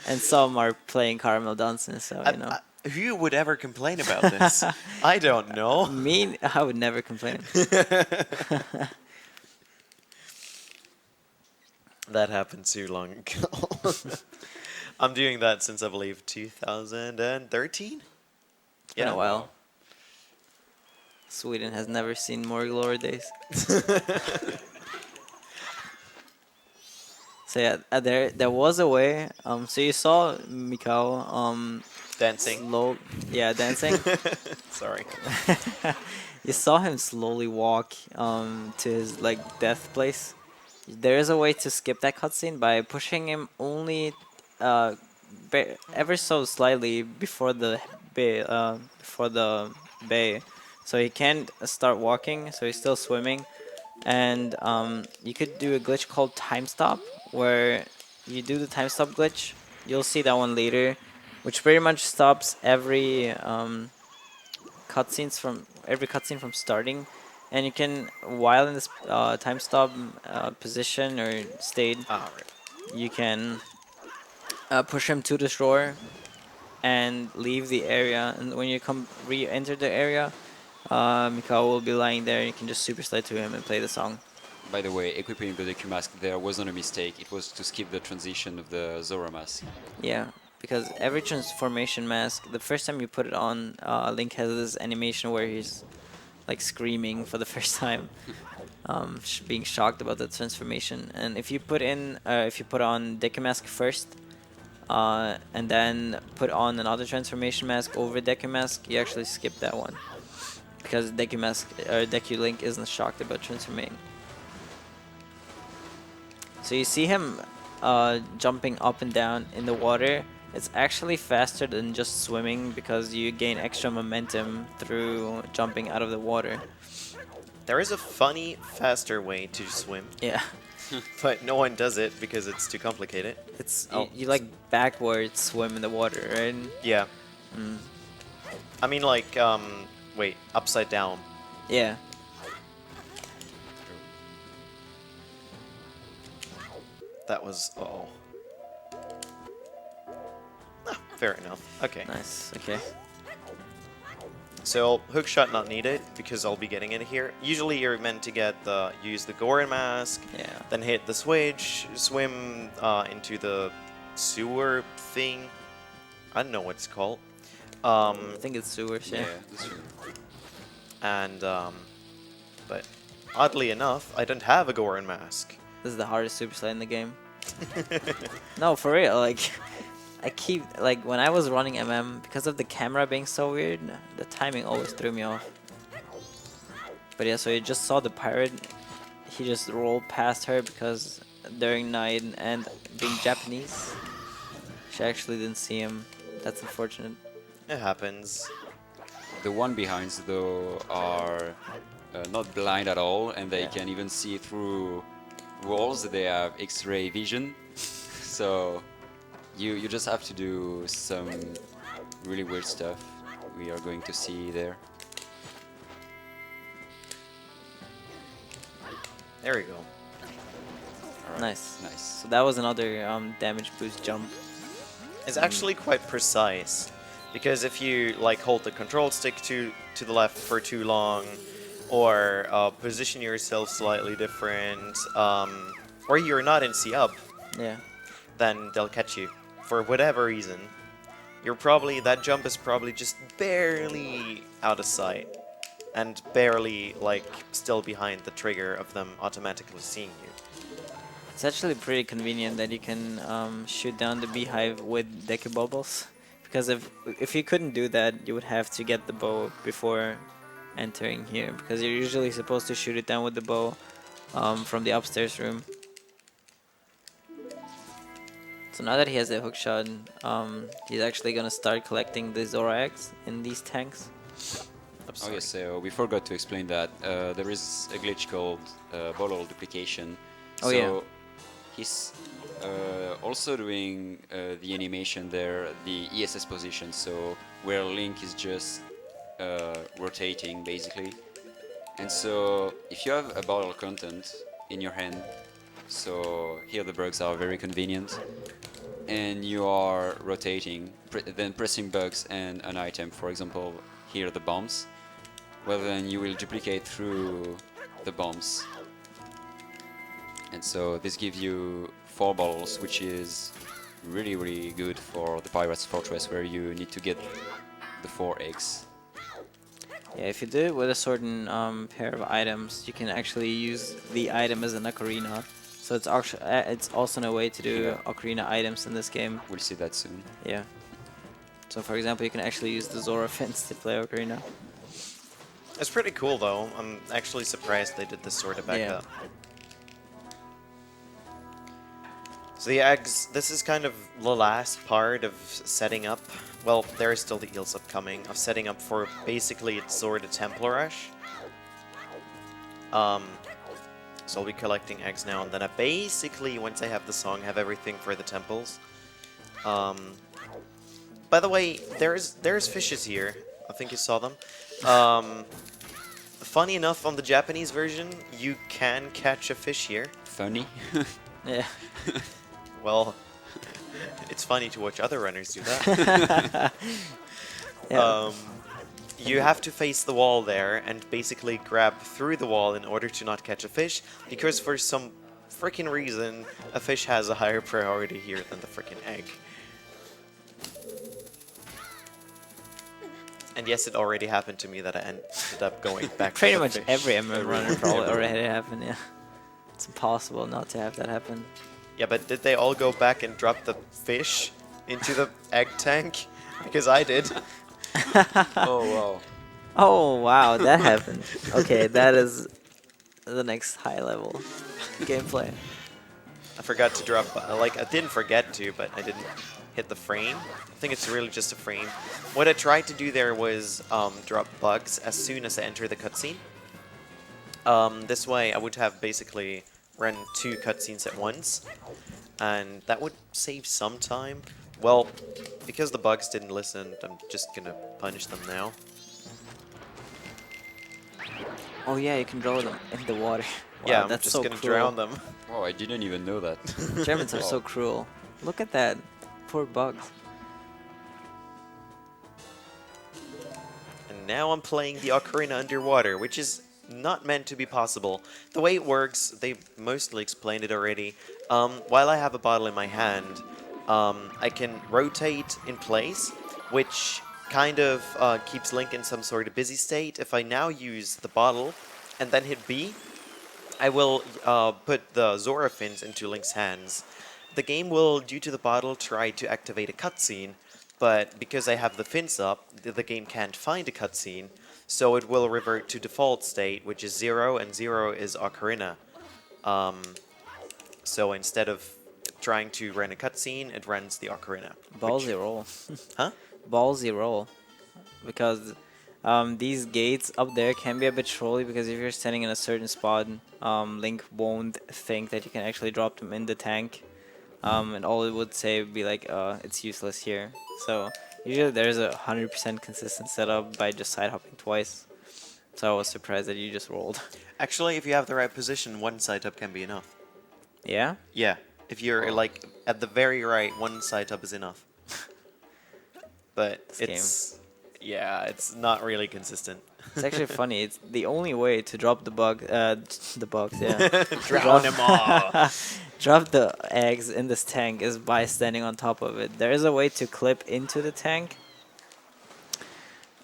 Speaker 2: And some are playing caramel dancing, so, you know.
Speaker 1: Who would ever complain about this? I don't know.
Speaker 2: Me, I would never complain.
Speaker 1: That happened too long ago. I'm doing that since, I believe, 2013?
Speaker 2: Been a while. Sweden has never seen more glory days. So yeah, there was a way. So you saw Mikao
Speaker 1: Dancing.
Speaker 2: dancing.
Speaker 1: Sorry.
Speaker 2: You saw him slowly walk to his like death place. There is a way to skip that cutscene by pushing him only ever so slightly before the bay, so he can't start walking. So he's still swimming, and you could do a glitch called time stop, where you do the time stop glitch. You'll see that one later, which pretty much stops every cutscene from starting, and you can, while in this time stop position or state,
Speaker 1: Ah, right.
Speaker 2: you can push him to the shore and leave the area. And when you come re-enter the area, Mikao will be lying there. You can just super slide to him and play the song.
Speaker 4: By the way, equipping the Deku mask there wasn't a mistake. It was to skip the transition of the Zora mask.
Speaker 2: Yeah, because every transformation mask, the first time you put it on, Link has this animation where he's like screaming for the first time, being shocked about the transformation. And if you put on Deku mask first, and then put on another transformation mask over Deku mask, you actually skip that one, because Deku Link isn't shocked about transforming. So you see him jumping up and down in the water. It's actually faster than just swimming, because you gain extra momentum through jumping out of the water.
Speaker 1: There is a funny, faster way to swim,
Speaker 2: Yeah,
Speaker 1: but no one does it because it's too complicated.
Speaker 2: it's
Speaker 1: Oh.
Speaker 2: you like backwards swim in the water, right?
Speaker 1: Yeah.
Speaker 2: Mm.
Speaker 1: I mean, like, wait, upside down.
Speaker 2: Yeah.
Speaker 1: That was, uh-oh. Ah, fair enough. Okay.
Speaker 2: Nice. Okay.
Speaker 1: So, hook shot not needed, because I'll be getting it here. Usually you're meant to use the Goron mask,
Speaker 2: Yeah.
Speaker 1: then hit the switch, swim into the sewer thing. I don't know what it's called.
Speaker 2: I think it's sewers. Yeah.
Speaker 4: that's true.
Speaker 1: And, but oddly enough, I don't have a Goron mask.
Speaker 2: This is the hardest super slide in the game. No, for real. Like, I keep, like, when I was running MM, because of the camera being so weird, the timing always threw me off. But yeah, so you just saw the pirate. He just rolled past her because during night and being Japanese, she actually didn't see him. That's unfortunate.
Speaker 1: It happens.
Speaker 4: The one behinds, though, are not blind at all, and they
Speaker 2: Yeah.
Speaker 4: can even see through walls. They have X-ray vision, so you just have to do some really weird stuff. We are going to see there.
Speaker 1: There we go.
Speaker 4: Alright,
Speaker 2: Nice.
Speaker 4: nice.
Speaker 2: So that was another damage boost jump.
Speaker 1: It's actually quite precise, because if you like hold the control stick to the left for too long, or position yourself slightly different, or you're not in C-up,
Speaker 2: Yeah.
Speaker 1: then they'll catch you for whatever reason. That jump is probably just barely out of sight, and barely like still behind the trigger of them automatically seeing you.
Speaker 2: It's actually pretty convenient that you can shoot down the beehive with Deku bubbles, because if you couldn't do that, you would have to get the bow before entering here, because you're usually supposed to shoot it down with the bow from the upstairs room. So now that he has the hookshot, he's actually gonna start collecting the Zora eggs in these tanks.
Speaker 1: I'm
Speaker 4: Oh
Speaker 1: sorry.
Speaker 4: yes, so we forgot to explain that there is a glitch called bottle duplication.
Speaker 2: Oh,
Speaker 4: so
Speaker 2: yeah.
Speaker 4: he's also doing the animation there, the ESS position, so where Link is just rotating basically. And so if you have a bottle content in your hand, so here the bugs are very convenient, and you are rotating, then pressing bugs and an item, for example here the bombs, well then you will duplicate through the bombs. And so this gives you 4 bottles, which is really good for the Pirate's Fortress, where you need to get the 4 eggs.
Speaker 2: Yeah, if you do it with a certain pair of items, you can actually use the item as an ocarina. So it's also a way to do
Speaker 4: Yeah.
Speaker 2: ocarina items in this game.
Speaker 4: We'll see that soon.
Speaker 2: Yeah. So for example, you can actually use the Zora fence to play ocarina.
Speaker 1: It's pretty cool though. I'm actually surprised they did this sort of backup. So the eggs, this is kind of the last part of setting up. Well, there is still the eels upcoming, of setting up for basically Zora the Temple Rush. So I'll be collecting eggs now, and then I basically, once I have the song, have everything for the temples. By the way, there's fishes here. I think you saw them. Funny enough, on the Japanese version, you can catch a fish here.
Speaker 4: Funny.
Speaker 2: Yeah.
Speaker 1: Well, it's funny to watch other runners do that.
Speaker 2: Yeah.
Speaker 1: You have to face the wall there and basically grab through the wall in order to not catch a fish, because for some freaking reason, a fish has a higher priority here than the freaking egg. And yes, it already happened to me that I ended up going back to
Speaker 2: Pretty
Speaker 1: the
Speaker 2: much
Speaker 1: fish.
Speaker 2: every MM runner probably already happened. Yeah. It's impossible not to have that happen.
Speaker 1: Yeah, but did they all go back and drop the fish into the egg tank? Because I did.
Speaker 4: Oh wow.
Speaker 2: Oh wow, that happened. Okay, that is the next high level gameplay.
Speaker 1: I forgot to drop, like, I didn't forget to, but I didn't hit the frame. I think it's really just a frame. What I tried to do there was drop bugs as soon as I enter the cutscene. This way I would have basically run 2 cutscenes at once, and that would save some time. Well, because the bugs didn't listen, I'm just gonna punish them now.
Speaker 2: Oh yeah, you can draw them in the water. Wow,
Speaker 1: Yeah, I'm
Speaker 2: that's
Speaker 1: just
Speaker 2: so
Speaker 1: gonna
Speaker 2: cruel.
Speaker 1: drown them.
Speaker 4: Oh, I didn't even know that.
Speaker 2: Germans are so cruel. Look at that. Poor bugs.
Speaker 1: And now I'm playing the ocarina underwater, which is not meant to be possible. The way it works, they mostly explained it already. While I have a bottle in my hand, I can rotate in place, which kind of keeps Link in some sort of busy state. If I now use the bottle and then hit B, I will put the Zora fins into Link's hands. The game will, due to the bottle, try to activate a cutscene, but because I have the fins up, the game can't find a cutscene, so it will revert to default state, which is 0, and 0 is Ocarina. So instead of trying to run a cutscene, it runs the Ocarina.
Speaker 2: Ballsy roll.
Speaker 1: Huh?
Speaker 2: Ballsy roll. Because these gates up there can be a bit trolly, because if you're standing in a certain spot, Link won't think that you can actually drop them in the tank. And all it would say would be like, it's useless here. So usually there's a 100% consistent setup by just side hopping twice. So I was surprised that you just rolled.
Speaker 1: Actually, if you have the right position, one side up can be enough.
Speaker 2: Yeah?
Speaker 1: Yeah, if you're like at the very right, one side up is enough. But
Speaker 2: This
Speaker 1: yeah, it's not really consistent.
Speaker 2: It's actually funny. It's the only way to drop the bugs, yeah.
Speaker 1: Drown them all.
Speaker 2: Drop the eggs in this tank is by standing on top of it. There is a way to clip into the tank.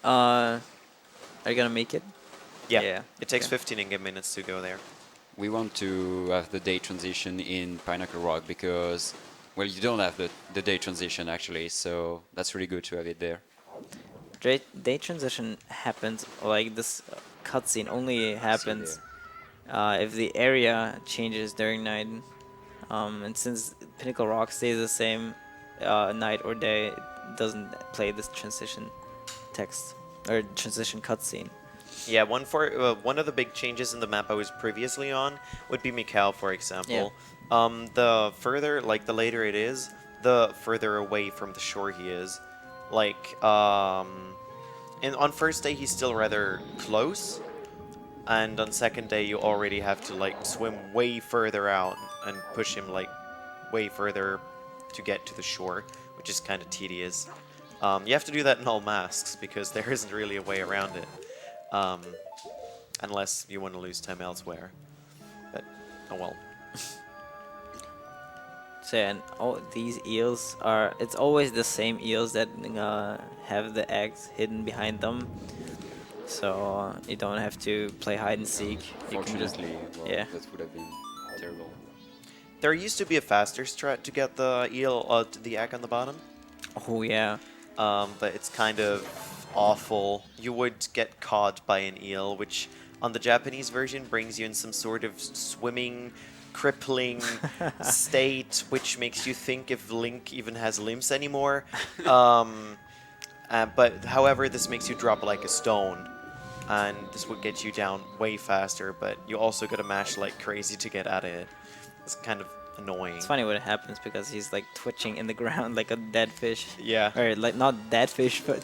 Speaker 2: Are you gonna make it?
Speaker 1: Yeah,
Speaker 2: Yeah,
Speaker 1: it takes
Speaker 2: okay.
Speaker 1: 15 in-game minutes to go there.
Speaker 4: We want to have the day transition in Pinnacle Rock because, well, you don't have the day transition actually, so that's really good to have it there.
Speaker 2: Day transition happens, like this cutscene only happens if the area changes during night. And since Pinnacle Rock stays the same night or day, it doesn't play this transition text or transition cutscene.
Speaker 1: Yeah, one of the big changes in the map I was previously on would be Mikau, for example. The further, like the later it is, the further away from the shore he is. Like, and on first day he's still rather close, and on second day you already have to like swim way further out and push him like way further to get to the shore, which is kind of tedious. You have to do that in all masks because there isn't really a way around it. Unless you want to lose time elsewhere. But, oh well.
Speaker 2: So yeah, and all these eels are, it's always the same eels that have the eggs hidden behind them. So you don't have to play hide and seek. You can just,
Speaker 4: Fortunately, well,
Speaker 2: yeah.
Speaker 4: that would have been terrible.
Speaker 1: There used to be a faster strat to get the eel, the egg on the bottom.
Speaker 2: Oh yeah.
Speaker 1: But it's kind of awful. You would get caught by an eel, which on the Japanese version brings you in some sort of swimming, crippling state, which makes you think if Link even has limbs anymore. But however, this makes you drop like a stone. and this would get you down way faster, but you also gotta mash like crazy to get out of it. It's kind of annoying.
Speaker 2: It's funny when it happens because he's like twitching in the ground like a dead fish.
Speaker 1: Yeah.
Speaker 2: Or like not dead fish, but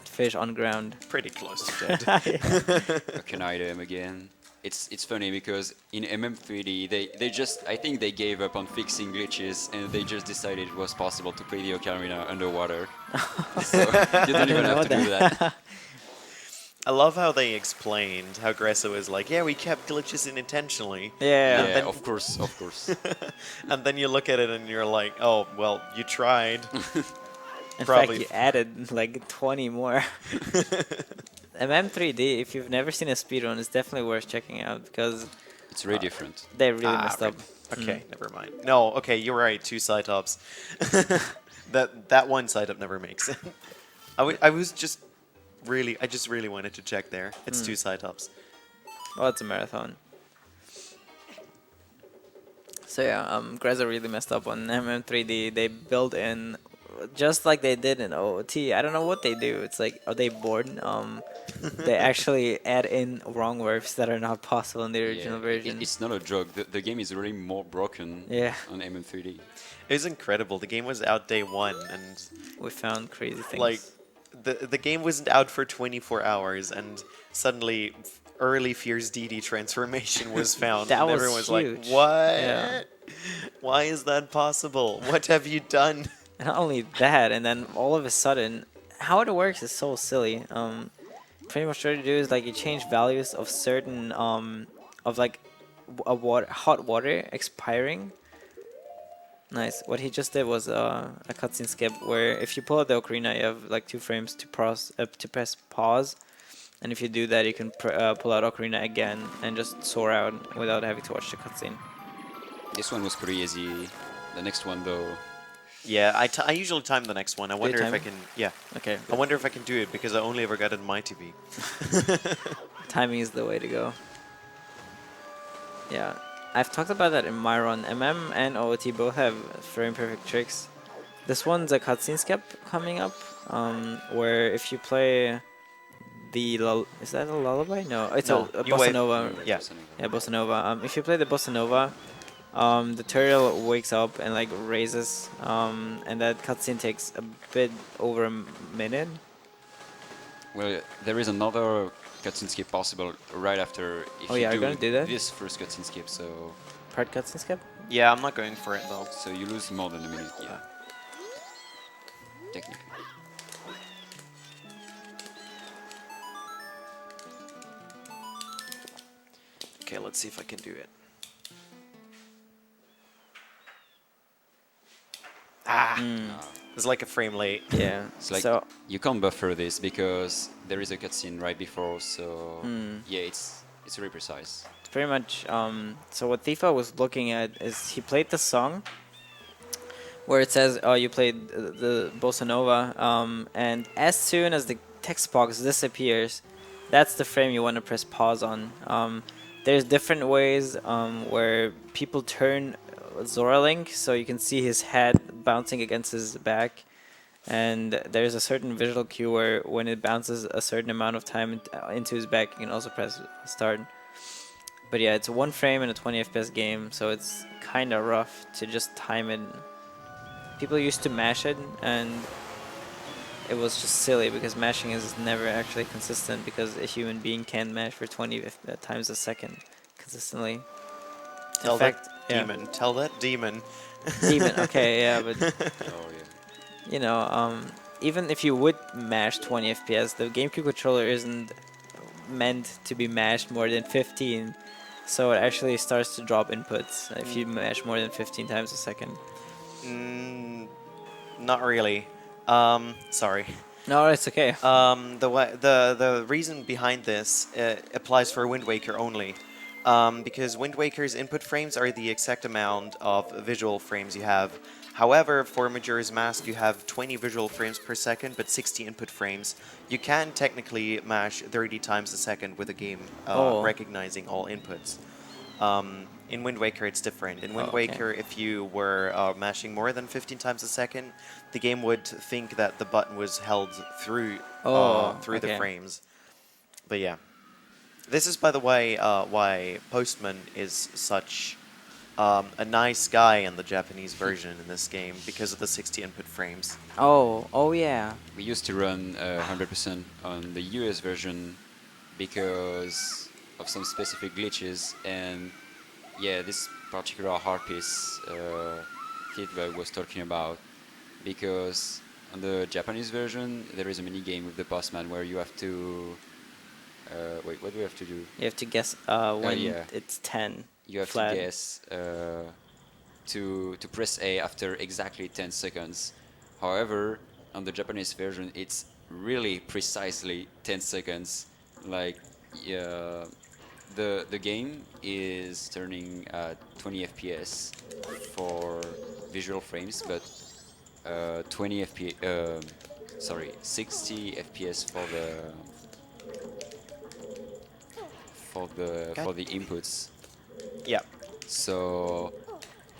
Speaker 2: fish on ground.
Speaker 1: Pretty close to dead.
Speaker 4: Broken item again. It's funny because in MM3D they just I think they gave up on fixing glitches and they just decided it was possible to play the ocarina underwater. So you don't even have to do that.
Speaker 1: I love how they explained how Grotto is like, yeah, we kept glitches in intentionally.
Speaker 2: Yeah.
Speaker 1: And
Speaker 4: Yeah,
Speaker 1: then-
Speaker 4: of course, of course.
Speaker 1: And then you look at it and you're like, oh, well, you tried.
Speaker 2: In
Speaker 1: Probably.
Speaker 2: fact, you added like 20 more. MM3D, if you've never seen a speedrun, it's definitely worth checking out because
Speaker 4: It's very different.
Speaker 2: they really messed up.
Speaker 1: Okay, never mind. No, okay, you're right. 2 side ups. that one side up never makes it. I just really wanted to check there. It's 2 side ups.
Speaker 2: Well, it's a marathon. So yeah, Grezza really messed up on MM3D. They built in, just like they did in OOT. I don't know what they do. It's like, are they bored? They actually add in wrong verbs that are not possible in the original version.
Speaker 4: It's not a joke. The game is really more broken
Speaker 2: Yeah.
Speaker 4: on MM3D.
Speaker 1: It was incredible. The game was out day 1, and
Speaker 2: We found crazy things.
Speaker 1: like the game wasn't out for 24 hours, and suddenly early Fierce DD transformation was found.
Speaker 2: That
Speaker 1: and
Speaker 2: was
Speaker 1: everyone was
Speaker 2: huge.
Speaker 1: like, what?
Speaker 2: Yeah.
Speaker 1: Why is that possible? What have you done?
Speaker 2: Not only that, and then all of a sudden, how it works is so silly. Pretty much what you do is like you change values of certain of like hot water expiring. Nice. What he just did was a cutscene skip where if you pull out the ocarina, you have like 2 frames to press pause, and if you do that, you can pull out ocarina again and just soar out without having to watch the cutscene.
Speaker 4: This one was pretty easy. The next one though,
Speaker 1: Yeah, I usually time the next one. I wonder if
Speaker 2: time
Speaker 1: I
Speaker 2: it?
Speaker 1: can. Yeah,
Speaker 2: Okay.
Speaker 1: I wonder if I can do it because I only ever got it in my TV.
Speaker 2: Timing is the way to go. Yeah, I've talked about that in my run. MM and OOT both have frame perfect tricks. This one's a cutscene skip coming up, where if you play the is that a lullaby? No, it's
Speaker 1: No,
Speaker 2: a
Speaker 1: you
Speaker 2: bossa
Speaker 1: wait.
Speaker 2: nova.
Speaker 1: Yeah.
Speaker 2: Yeah, bossa nova. If you play the bossa nova, the turtle wakes up and like raises, and that cutscene takes a bit over a minute.
Speaker 4: well, there is another cutscene skip possible right after if
Speaker 2: Oh,
Speaker 4: you
Speaker 2: yeah, you're gonna do that?
Speaker 4: this first cutscene skip. So
Speaker 2: Part cutscene skip.
Speaker 1: Yeah, I'm not going for it though.
Speaker 4: so you lose more than a minute. Yeah, technically.
Speaker 1: Okay, let's see if I can do it. It's like a frame late.
Speaker 2: Yeah.
Speaker 4: It's like
Speaker 2: So
Speaker 4: you can't buffer this because there is a cutscene right before. So yeah, it's very precise.
Speaker 2: pretty much, so what Tifa was looking at is he played the song where it says, oh, you played the bossa nova, and as soon as the text box disappears, that's the frame you want to press pause on. There's different ways where people turn Zora Link so you can see his head bouncing against his back, and there's a certain visual cue where when it bounces a certain amount of time into his back, you can also press start. But yeah, it's a 1 frame in a 20 FPS game, so it's kind of rough to just time it. People used to mash it, and it was just silly because mashing is never actually consistent because a human being can't mash for 20 times a second consistently.
Speaker 1: Tell
Speaker 2: fact,
Speaker 1: that
Speaker 2: yeah.
Speaker 1: demon. Tell that demon.
Speaker 2: Demon, okay, yeah, but
Speaker 4: Oh yeah.
Speaker 2: you know, even if you would mash 20 FPS, the GameCube controller isn't meant to be mashed more than 15, so it actually starts to drop inputs if you mash more than 15 times a second.
Speaker 1: Not really. Sorry.
Speaker 2: No, it's okay.
Speaker 1: The reason behind this applies for Wind Waker only, because Wind Waker's input frames are the exact amount of visual frames you have. However, for Majora's Mask, you have 20 visual frames per second, but 60 input frames. You can technically mash 30 times a second with a game recognizing all inputs. In Wind Waker, it's different. In Wind
Speaker 2: okay.
Speaker 1: Waker, if you were mashing more than 15 times a second, the game would think that the button was held through the
Speaker 2: okay.
Speaker 1: frames. But yeah, this is, by the way, why Postman is such a nice guy in the Japanese version in this game because of the 60 input frames.
Speaker 2: Oh yeah.
Speaker 4: We used to run 100% on the US version because of some specific glitches, and yeah, this particular hard piece thiefbug was talking about, because on the Japanese version there is a mini game with the postman where you have to wait, what do we have to do?
Speaker 2: You have to guess when
Speaker 4: yeah.
Speaker 2: it's 10
Speaker 4: You have
Speaker 2: flat.
Speaker 4: to guess to press A after exactly 10 seconds. However, on the Japanese version, it's really precisely 10 seconds. Like, yeah, the game is turning at 20 FPS for visual frames, but 20 FPS, sorry, 60 FPS for the inputs.
Speaker 1: Yeah.
Speaker 4: So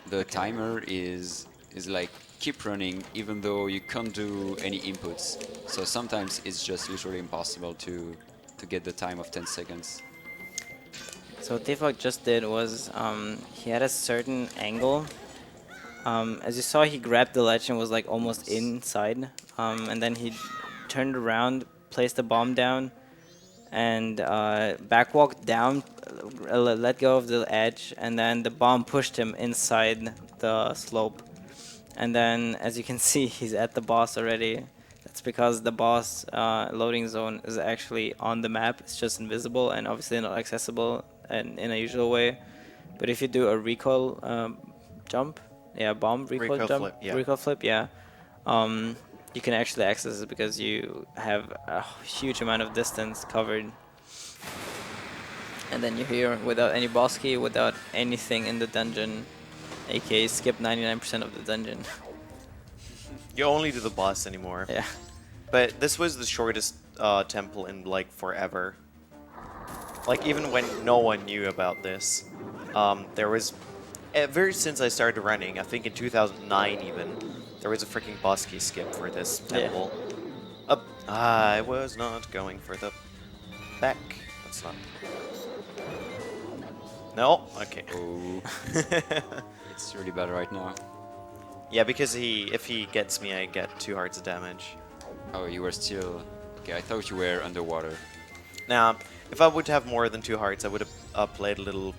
Speaker 4: the timer is like keep running even though you can't do any inputs. So sometimes it's just literally impossible to get the time of 10 seconds.
Speaker 2: So what thiefbug just did was he had a certain angle. As you saw, he grabbed the ledge and was like almost inside. And then he turned around, placed the bomb down, and backwalked down, let go of the edge, and then the bomb pushed him inside the slope. And then, as you can see, he's at the boss already. That's because the boss loading zone is actually on the map. It's just invisible and obviously not accessible in a usual way. But if you do a recoil jump, yeah, bomb recoil
Speaker 1: Recoil
Speaker 2: jump,
Speaker 1: flip, yeah.
Speaker 2: recoil flip, yeah, you can actually access it because you have a huge amount of distance covered. And then you're here without any boss key, without anything in the dungeon, aka skip 99% of the dungeon.
Speaker 1: You only do the boss anymore.
Speaker 2: Yeah.
Speaker 1: But this was the shortest temple in like forever. Like even when no one knew about this, there was ever since I started running. I think in 2009 even there was a freaking boss key skip for this temple. I was not going for the back. That's not. No. Okay.
Speaker 4: Oh, it's really bad right now.
Speaker 1: Yeah, because if he gets me, I get 2 hearts of damage.
Speaker 4: Oh, you were still... Okay, I thought you were underwater.
Speaker 1: Now, if I would have more than 2 hearts, I would have played a little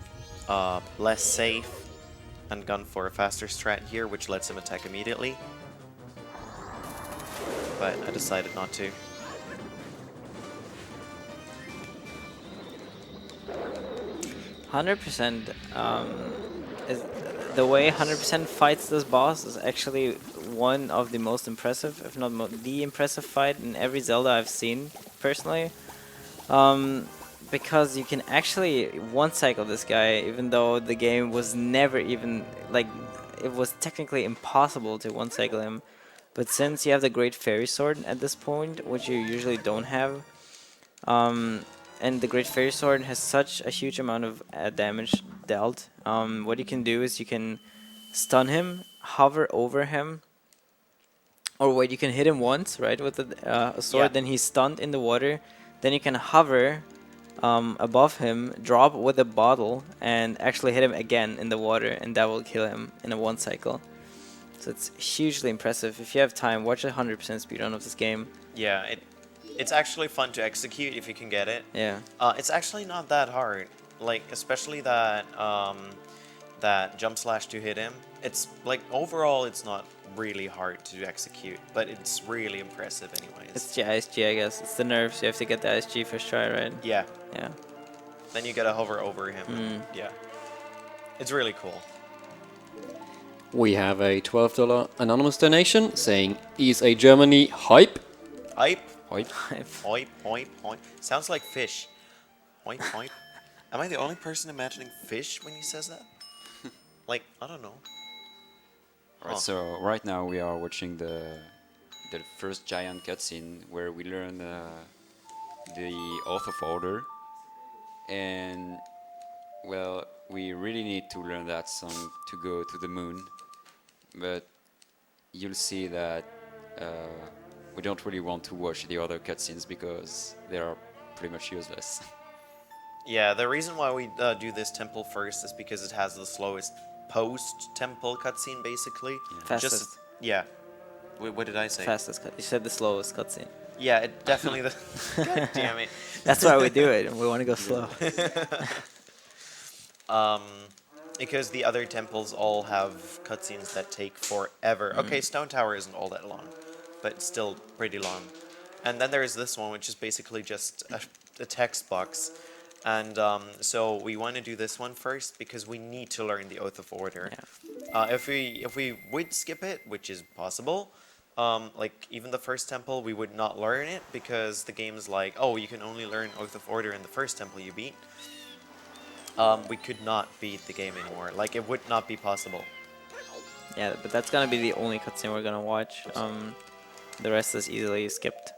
Speaker 1: less safe and gone for a faster strat here, which lets him attack immediately. But I decided not to.
Speaker 2: Is the way 100% fights this boss is actually one of the most impressive, if not the impressive fight in every Zelda I've seen personally. Because you can actually one-cycle this guy, even though the game was never even, like, it was technically impossible to one-cycle him. But since you have the Great Fairy Sword at this point, which you usually don't have, and the Great Fairy Sword has such a huge amount of damage dealt, what you can do is you can stun him, hover over him, or wait, you can hit him once, right, with a sword,
Speaker 1: Yeah.
Speaker 2: then he's stunned in the water, then you can hover above him, drop with a bottle, and actually hit him again in the water, and that will kill him in a one cycle. So it's hugely impressive. If you have time, watch a 100% speedrun of this game.
Speaker 1: Yeah, it's actually fun to execute if you can get it.
Speaker 2: Yeah.
Speaker 1: It's actually not that hard. Like, especially that that jump slash to hit him. It's like overall it's not really hard to execute, but it's really impressive anyways.
Speaker 2: It's the ISG, I guess. It's the nerves. You have to get the ISG first try, right?
Speaker 1: Yeah.
Speaker 2: Yeah.
Speaker 1: Then you gotta hover over him. And, yeah. It's really cool.
Speaker 3: We have a $12 anonymous donation saying ESA Germany hype.
Speaker 1: Hype.
Speaker 4: Oip.
Speaker 1: Hoip, hoip, hoip. Sounds like fish. Hoip, hoip. Am I the only person imagining fish when he says that? Like, I don't know.
Speaker 4: Right,
Speaker 1: Huh.
Speaker 4: so right now we are watching the first giant cutscene where we learn the Oath of Order, and well, we really need to learn that song to go to the moon, but you'll see that we don't really want to watch the other cutscenes because they are pretty much useless.
Speaker 1: Yeah, the reason why we do this temple first is because it has the slowest post-temple cutscene, basically.
Speaker 2: Fastest.
Speaker 1: Just yeah. What did I say?
Speaker 2: Fastest cut. You said the slowest cutscene.
Speaker 1: Yeah, it definitely the. God damn it.
Speaker 2: That's why we do it. We want to go slow.
Speaker 1: Because the other temples all have cutscenes that take forever. Okay, Stone Tower isn't all that long, but still pretty long. And then there's this one, which is basically just a text box. And so we want to do this one first because we need to learn the Oath of Order. If we would skip it, which is possible, like even the first temple, we would not learn it because the game's like, oh, you can only learn Oath of Order in the first temple you beat. We could not beat the game anymore. Like, it would not be possible.
Speaker 2: Yeah, but that's gonna be the only cutscene we're gonna watch. The rest is easily skipped.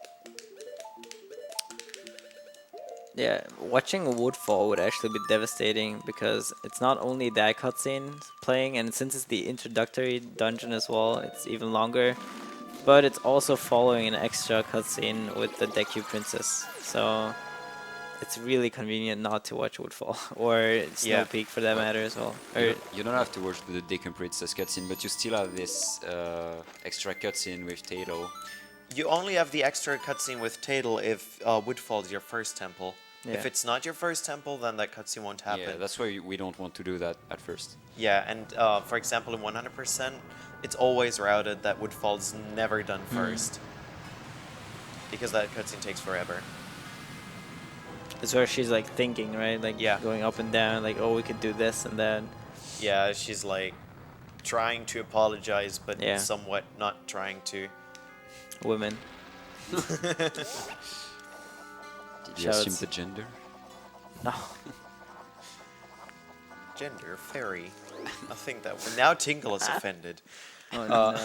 Speaker 2: Yeah, watching Woodfall would actually be devastating because it's not only that cutscene playing, and since it's the introductory dungeon as well, it's even longer. But it's also following an extra cutscene with the Deku Princess, so it's really convenient not to watch Woodfall or Snow
Speaker 1: Yeah.
Speaker 2: Peak for that matter as well.
Speaker 4: You don't have to watch the Deacon Princess cutscene, but you still have this extra cutscene with Tato.
Speaker 1: You only have the extra cutscene with Tatel if Woodfall is your first temple.
Speaker 2: Yeah.
Speaker 1: If it's not your first temple, then that cutscene won't happen.
Speaker 4: Yeah, that's why we don't want to do that at first.
Speaker 1: Yeah, and for example, in 100%, it's always routed that Woodfall's never done first. Because that cutscene takes forever.
Speaker 2: It's where she's like thinking, right? Like
Speaker 1: Yeah.
Speaker 2: going up and down, like, oh, we could do this and that.
Speaker 1: Yeah, she's like trying to apologize, but
Speaker 2: Yeah.
Speaker 1: somewhat not trying to.
Speaker 2: Women.
Speaker 4: Did you assume
Speaker 2: Shouts.
Speaker 4: the gender?
Speaker 2: No.
Speaker 1: Gender, fairy. I think that now Tingle is offended.
Speaker 2: Oh, no.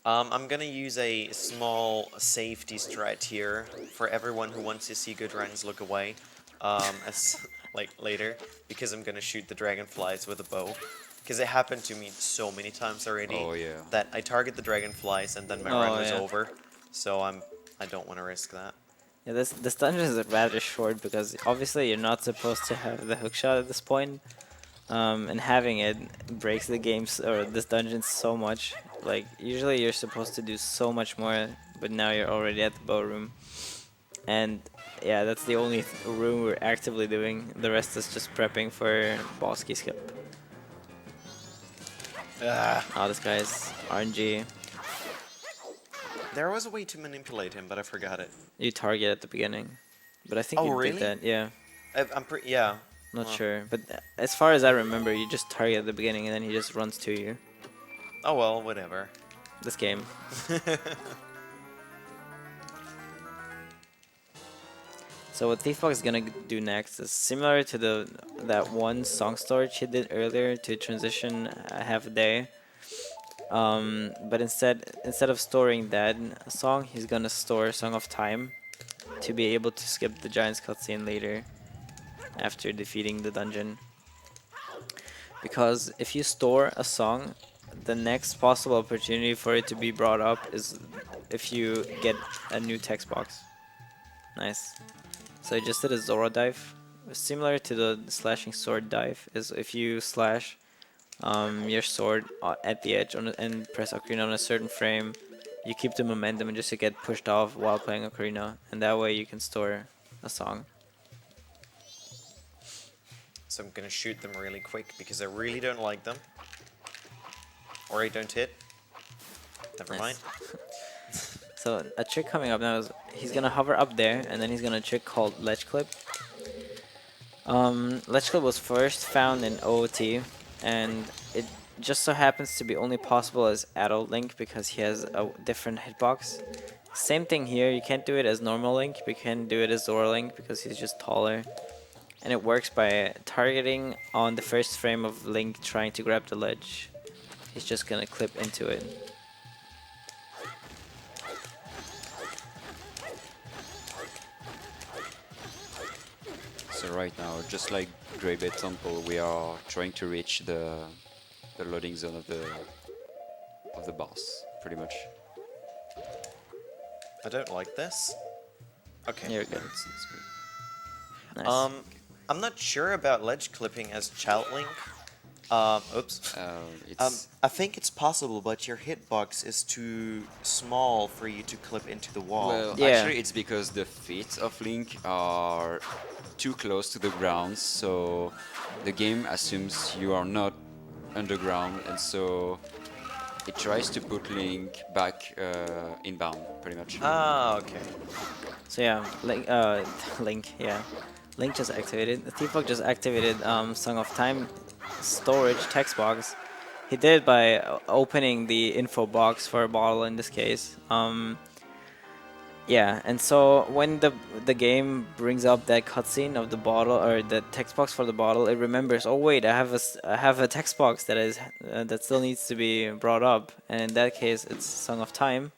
Speaker 1: I'm gonna use a small safety strat here for everyone who wants to see good runs look away, as like later, because I'm gonna shoot the dragonflies with a bow. Because it happened to me so many times already
Speaker 4: Oh, yeah.
Speaker 1: that I target the dragonflies and then my
Speaker 2: Oh,
Speaker 1: run is
Speaker 2: yeah.
Speaker 1: over. So I don't want to risk that.
Speaker 2: Yeah, this dungeon is rather short because obviously you're not supposed to have the hookshot at this point, and having it breaks the games or this dungeon so much. Like usually you're supposed to do so much more, but now you're already at the bow room, and yeah, that's the only room we're actively doing. The rest is just prepping for boss key skip. Oh, this guy's RNG.
Speaker 1: There was a way to manipulate him, but I forgot it.
Speaker 2: You target at the beginning, but I think
Speaker 1: Oh,
Speaker 2: you
Speaker 1: really?
Speaker 2: did that. Yeah.
Speaker 1: I'm pretty yeah.
Speaker 2: Not
Speaker 1: Well.
Speaker 2: sure, but as far as I remember, you just target at the beginning and then he just runs to you.
Speaker 1: Oh well, whatever.
Speaker 2: This game. So what thiefbug is gonna do next is similar to that one song storage he did earlier to transition a half a day. But instead of storing that song, he's gonna store Song of Time to be able to skip the Giant's cutscene later after defeating the dungeon. Because if you store a song, the next possible opportunity for it to be brought up is if you get a new text box. Nice. So I just did a Zora dive. Similar to the slashing sword dive, is if you slash your sword at the edge and press Ocarina on a certain frame, you keep the momentum and just to get pushed off while playing Ocarina, and that way you can store a song.
Speaker 1: So I'm gonna shoot them really quick because I really don't like them. Or I don't hit. Never
Speaker 2: Nice.
Speaker 1: mind.
Speaker 2: So a trick coming up now is he's gonna hover up there, and then he's gonna trick called ledge clip. Ledge clip was first found in OOT, and it just so happens to be only possible as adult Link because he has a different hitbox. Same thing here, you can't do it as normal Link, but you can do it as Zora Link because he's just taller. And it works by targeting on the first frame of Link trying to grab the ledge. He's just gonna clip into it.
Speaker 4: So right now, just like Grey Bay Temple, we are trying to reach the loading zone of the boss, pretty much.
Speaker 1: I don't like this. Okay.
Speaker 2: You're good.
Speaker 4: It's good.
Speaker 2: Nice.
Speaker 1: I'm not sure about ledge clipping as child link. Oops.
Speaker 4: It's
Speaker 1: I think it's possible, but your hitbox is too small for you to clip into the wall.
Speaker 4: well,
Speaker 2: Yeah.
Speaker 4: actually, it's because the feet of Link are too close to the ground, so the game assumes you are not underground, and so it tries to put Link back inbound, pretty much.
Speaker 1: Ah, okay.
Speaker 2: So yeah, Link, Link, yeah. Link just activated. The thiefbug just activated Song of Time storage text box. He did it by opening the info box for a bottle in this case. Yeah, and so when the game brings up that cutscene of the bottle or the text box for the bottle, it remembers. Oh wait, I have a text box that is that still needs to be brought up, and in that case, it's Song of Time.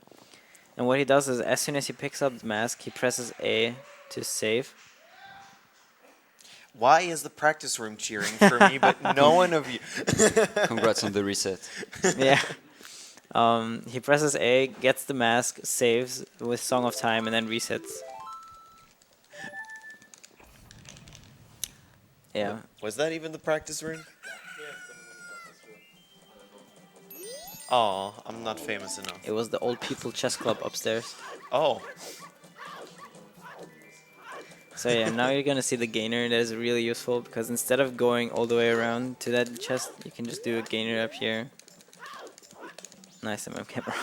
Speaker 2: And what he does is, as soon as he picks up the mask, he presses A to save.
Speaker 1: Why is the practice room cheering for me, but no one of you?
Speaker 4: Congrats on the reset.
Speaker 2: Yeah. He presses A, gets the mask, saves with Song of Time, and then resets. Yeah.
Speaker 1: Was that even the practice room?
Speaker 5: Yeah, that was a practice room.
Speaker 1: Oh, I'm not famous enough.
Speaker 2: It was the old people chess club upstairs.
Speaker 1: Oh,
Speaker 2: So yeah, now you're gonna see the gainer. That is really useful because instead of going all the way around to that chest, you can just do a gainer up here. Nice MM camera.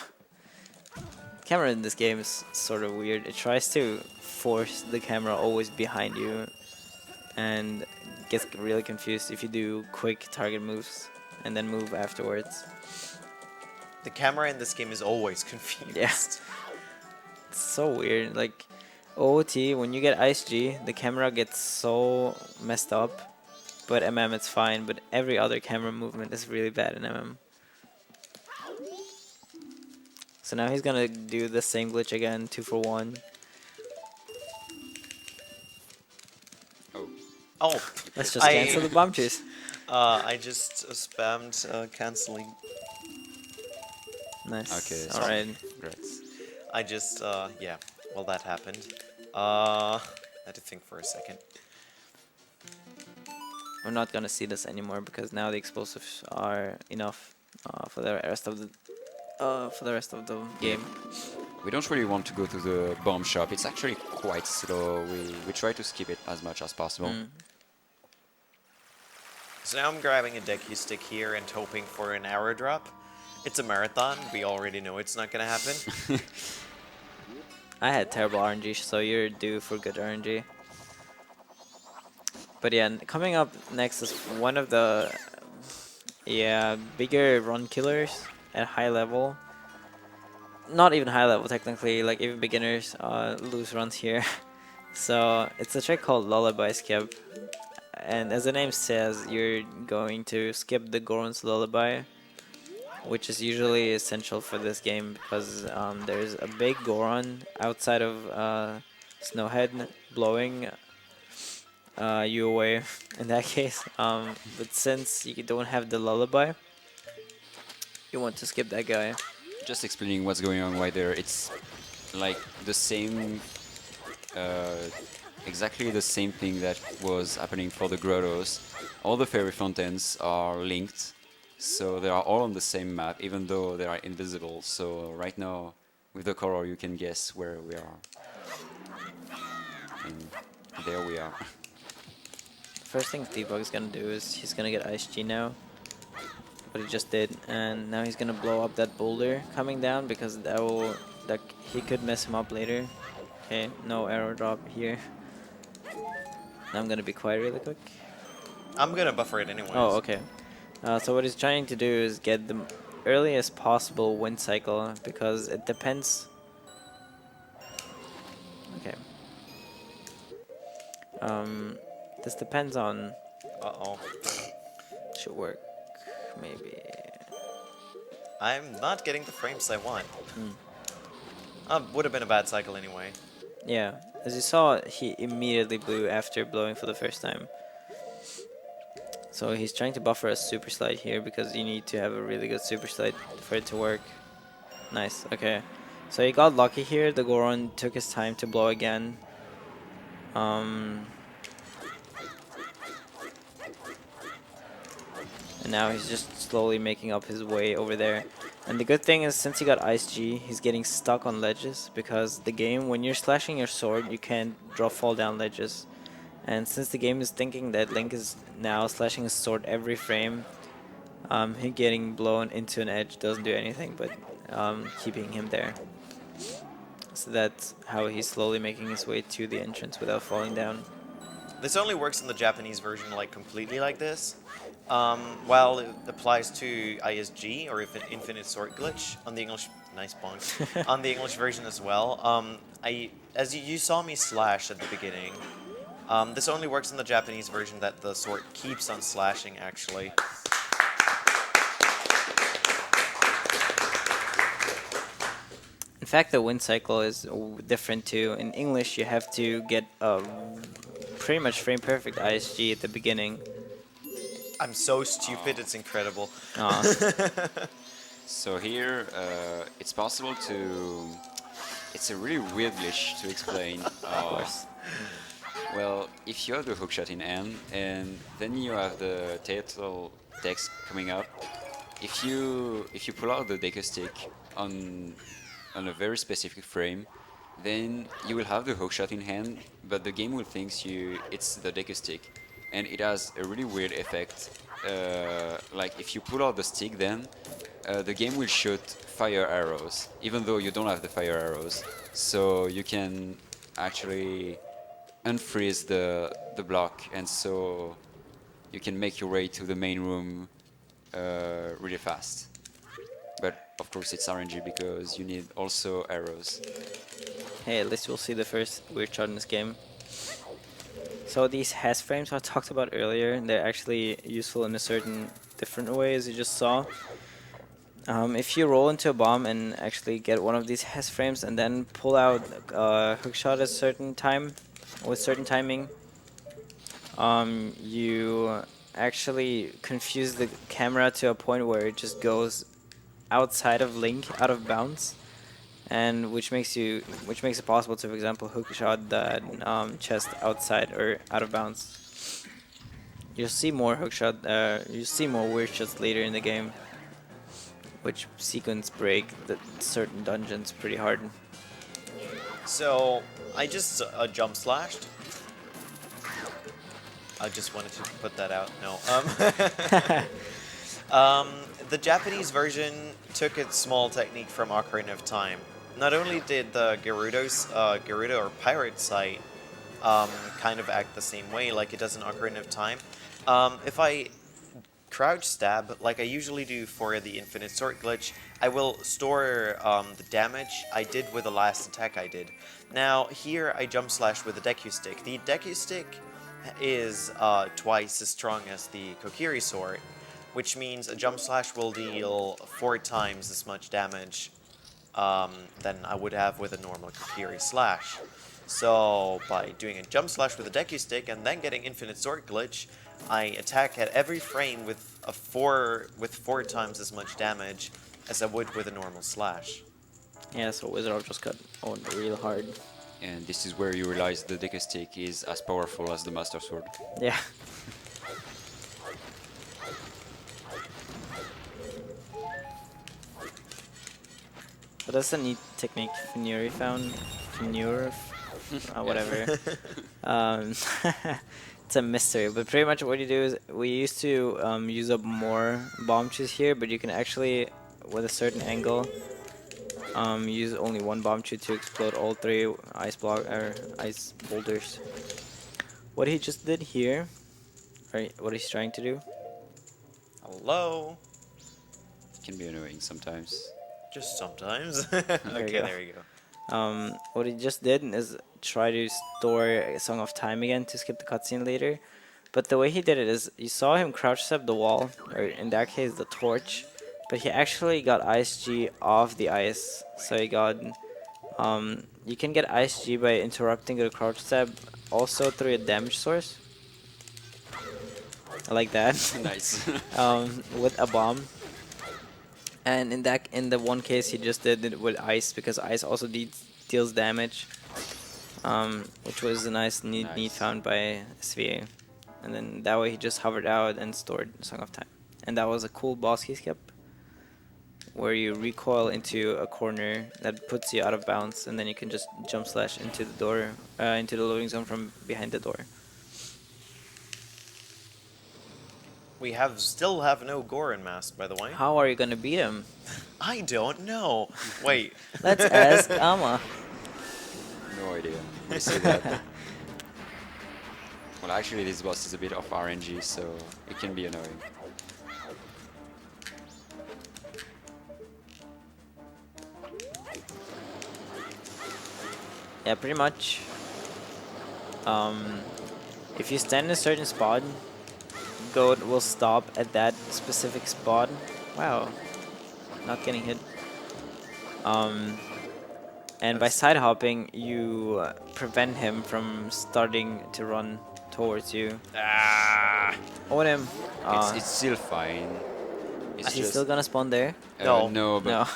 Speaker 2: Camera in this game is sort of weird. It tries to force the camera always behind you and gets really confused if you do quick target moves and then move afterwards.
Speaker 1: the camera in this game is always confused.
Speaker 2: Yeah. It's so weird. Like OOT, when you get Ice G, the camera gets so messed up, but MM it's fine. But every other camera movement is really bad in MM. So now he's gonna do the same glitch again, 2 for 1.
Speaker 4: Oh,
Speaker 1: Oh,
Speaker 2: Let's just
Speaker 1: I-
Speaker 2: cancel the bomb chase.
Speaker 1: I just spammed canceling.
Speaker 2: Nice.
Speaker 4: okay.
Speaker 2: All right.
Speaker 4: Congrats.
Speaker 1: I just, yeah. Well, that happened. Had to think for a second.
Speaker 2: We're not gonna see this anymore because now the explosives are enough for the rest of the game.
Speaker 4: We don't really want to go to the bomb shop. It's actually quite slow. We try to skip it as much as possible.
Speaker 2: Mm.
Speaker 1: So now I'm grabbing a decky stick here and hoping for an arrow drop. It's a marathon. We already know it's not gonna happen.
Speaker 2: I had terrible RNG, so you're due for good RNG. But yeah, coming up next is one of the bigger run killers at high level. Not even high level technically, like even beginners lose runs here. So it's a trick called Lullaby Skip. And as the name says, you're going to skip the Goron's Lullaby, which is usually essential for this game because there's a big Goron outside of Snowhead blowing you away in that case. But since you don't have the Lullaby, you want to skip that guy.
Speaker 4: Just explaining what's going on right there. It's like the same, exactly the same thing that was happening for the grottos. All the fairy fountains are linked, so they are all on the same map, even though they are invisible. So right now, with the color, you can guess where we are. And there we are.
Speaker 2: First thing thiefbug is gonna do is he's gonna get Ice G now. What he just did, and now he's gonna blow up that boulder coming down because that he could mess him up later. Okay, no arrow drop here. Now I'm gonna be quiet really quick.
Speaker 1: I'm gonna buffer it anyways.
Speaker 2: Oh, okay. So what he's trying to do is get the earliest possible wind cycle because it depends. Okay. This depends on.
Speaker 1: Uh-oh.
Speaker 2: Should work, maybe.
Speaker 1: I'm not getting the frames I want. Would have been a bad cycle anyway.
Speaker 2: Yeah, as you saw, he immediately blew after blowing for the first time. So he's trying to buffer a super slide here because you need to have a really good super slide for it to work. Nice, okay. So he got lucky here. The Goron took his time to blow again. And now he's just slowly making up his way over there. And the good thing is, since he got Ice G, he's getting stuck on ledges, because the game, when you're slashing your sword, you can't fall down ledges. And since the game is thinking that Link is now slashing his sword every frame, him getting blown into an edge doesn't do anything but keeping him there. So that's how he's slowly making his way to the entrance without falling down.
Speaker 1: This only works in the Japanese version like completely like this. While it applies to ISG or Infinite Sword Glitch on the English, nice bonk, on the English version as well. As you saw me slash at the beginning, this only works in the Japanese version that the sword keeps on slashing actually.
Speaker 2: In fact, the win cycle is different too. In English, you have to get a pretty much frame perfect ISG at the beginning.
Speaker 1: I'm so stupid, it's incredible.
Speaker 4: So here, it's possible to... It's a really weird glitch to explain.
Speaker 2: Of course.
Speaker 4: Well, if you have the hookshot in hand, and then you have the title text coming up, if you pull out the deca stick on a very specific frame, then you will have the hookshot in hand, but the game will think it's the deca stick, and it has a really weird effect. Like if you pull out the stick, then the game will shoot fire arrows, even though you don't have the fire arrows. So you can actually unfreeze the block, and so you can make your way to the main room really fast. But of course it's RNG because you need also arrows.
Speaker 2: Hey, at least we'll see the first weird shot in this game. So these HES frames I talked about earlier, they're actually useful in a certain different way, as you just saw. If you roll into a bomb and actually get one of these HES frames and then pull out hookshot at a certain time, with certain timing, you actually confuse the camera to a point where it just goes outside of Link, out of bounds, and which makes it possible to, for example, hookshot that chest outside or out of bounds. You'll see more you'll see more weird shots later in the game, which sequence break certain dungeons pretty hard.
Speaker 1: So I just jump slashed. I just wanted to put that out. No. The Japanese version took its small technique from Ocarina of Time. Not only did the Gerudo or pirate site kind of act the same way like it does in Ocarina of Time, if I crouch stab, like I usually do for the Infinite Sword Glitch, I will store the damage I did with the last attack I did. Now, here I jump slash with the Deku Stick. The Deku Stick is twice as strong as the Kokiri Sword, which means a jump slash will deal 4 times as much damage than I would have with a normal Kokiri slash. So, by doing a jump slash with a Deku Stick and then getting Infinite Sword Glitch, I attack at every frame with 4 times as much damage as I would with a normal slash.
Speaker 2: Yeah, so Wizard just got owned real hard.
Speaker 4: And this is where you realize the deca stick is as powerful as the Master Sword.
Speaker 2: Yeah. But that's a neat technique Finuri found. Finur, whatever. It's a mystery, but pretty much what you do is we used to use up more bomb chews here, but you can actually, with a certain angle, use only one bomb chew to explode all 3 ice boulders. What he just did here, or what he's trying to do.
Speaker 1: Hello?
Speaker 4: It can be annoying sometimes.
Speaker 1: Just sometimes. Okay, there you go.
Speaker 2: What he just did is try to store a Song of Time again to skip the cutscene later. But the way he did it is, you saw him crouch step the wall, or in that case the torch, but he actually got ISG off the ice. So he got, you can get ISG by interrupting the crouch step also through a damage source. I like that.
Speaker 4: Nice.
Speaker 2: With a bomb. And in the one case, he just did it with ice because ice also deals damage, which was a nice need
Speaker 4: Nice.
Speaker 2: found by SVA. And then that way he just hovered out and stored Song of Time. And that was a cool boss key skip where you recoil into a corner that puts you out of bounds, and then you can just jump slash into the door, into the loading zone from behind the door.
Speaker 1: We still have no Goron mask, by the way.
Speaker 2: How are you gonna beat him?
Speaker 1: I don't know. Wait.
Speaker 2: Let's ask Ama.
Speaker 4: No idea. You see that? Well, actually, this boss is a bit of RNG, so it can be annoying.
Speaker 2: Yeah, pretty much. If you stand in a certain spot, Goat will stop at that specific spot. Wow, not getting hit. And by side hopping, you prevent him from starting to run towards you.
Speaker 1: Ah.
Speaker 2: Own him.
Speaker 4: It's still fine. It's
Speaker 2: Is he
Speaker 4: just
Speaker 2: still gonna spawn there?
Speaker 4: no, but
Speaker 2: No.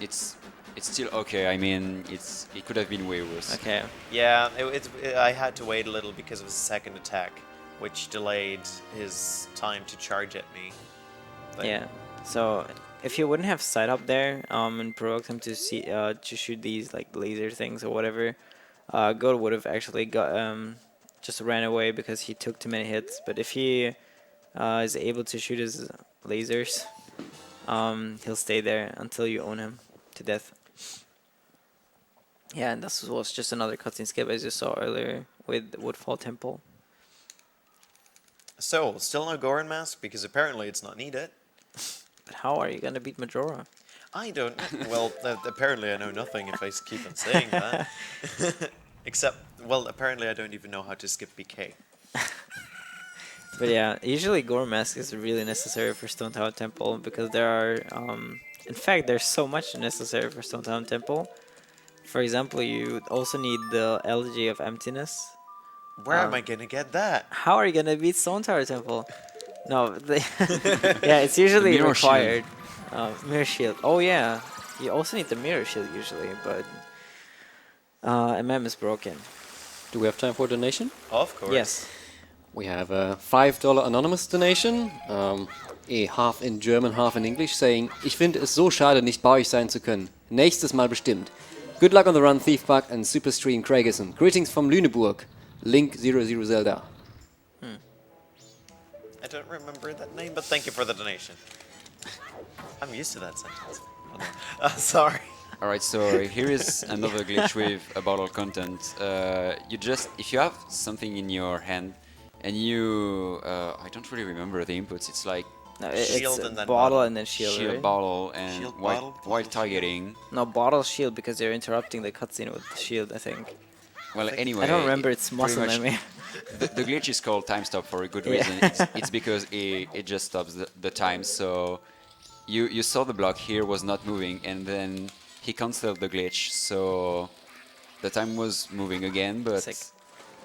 Speaker 4: it's still okay. I mean, it could have been way worse.
Speaker 2: Okay.
Speaker 1: Yeah, I had to wait a little because of his second attack, which delayed his time to charge at me. But
Speaker 2: Yeah. So if you wouldn't have side up there and provoked him to shoot these like laser things or whatever, Goat would have actually got just ran away because he took too many hits. But if he is able to shoot his lasers, he'll stay there until you own him to death. Yeah, and this was just another cutscene skip as you saw earlier with Woodfall Temple.
Speaker 1: So, still no Goron mask because apparently it's not needed.
Speaker 2: But how are you gonna beat Majora?
Speaker 1: I don't. Well, apparently I know nothing if I keep on saying that. Except, well, apparently I don't even know how to skip BK.
Speaker 2: But yeah, usually Gore Mask is really necessary for Stone Town Temple because there are, in fact, there's so much necessary for Stone Town Temple. For example, you also need the Elegy of Emptiness.
Speaker 1: Where am I gonna get that?
Speaker 2: How are you gonna beat Stone Tower Temple? No, yeah, it's usually
Speaker 4: Mirror
Speaker 2: required. Mirror Shield. Oh yeah, you also need the Mirror Shield usually, but MM is broken.
Speaker 3: Do we have time for a donation?
Speaker 1: Of course.
Speaker 2: Yes.
Speaker 3: We have a $5 anonymous donation, half in German, half in English, saying, ich finde es so schade, nicht bei euch sein zu können. Nächstes Mal bestimmt. Good luck on the run, thiefbug and Superstream Craigism. Greetings from Lüneburg. Link 00 Zelda.
Speaker 1: I don't remember that name, but thank you for the donation. I'm used to that sentence. Oh, no. Sorry.
Speaker 4: Alright, so here is another glitch with a bottle content. If you have something in your hand and you, I don't really remember the inputs, it's like
Speaker 2: No,
Speaker 1: Shield
Speaker 2: it's
Speaker 1: and then
Speaker 2: bottle
Speaker 1: bottle.
Speaker 2: and then shield, right?
Speaker 4: bottle and
Speaker 1: Shield,
Speaker 4: while
Speaker 1: bottle,
Speaker 4: while
Speaker 1: bottle,
Speaker 4: targeting.
Speaker 2: No, bottle shield because you're interrupting the cutscene with the shield, I think.
Speaker 4: Well, anyway,
Speaker 2: I don't remember its
Speaker 4: pretty
Speaker 2: muscle
Speaker 4: much
Speaker 2: memory.
Speaker 4: the glitch is called time stop for a good
Speaker 2: Yeah.
Speaker 4: reason. It's because it just stops the time. So you saw the block here was not moving, and then he cancelled the glitch, so the time was moving again, but
Speaker 2: Sick.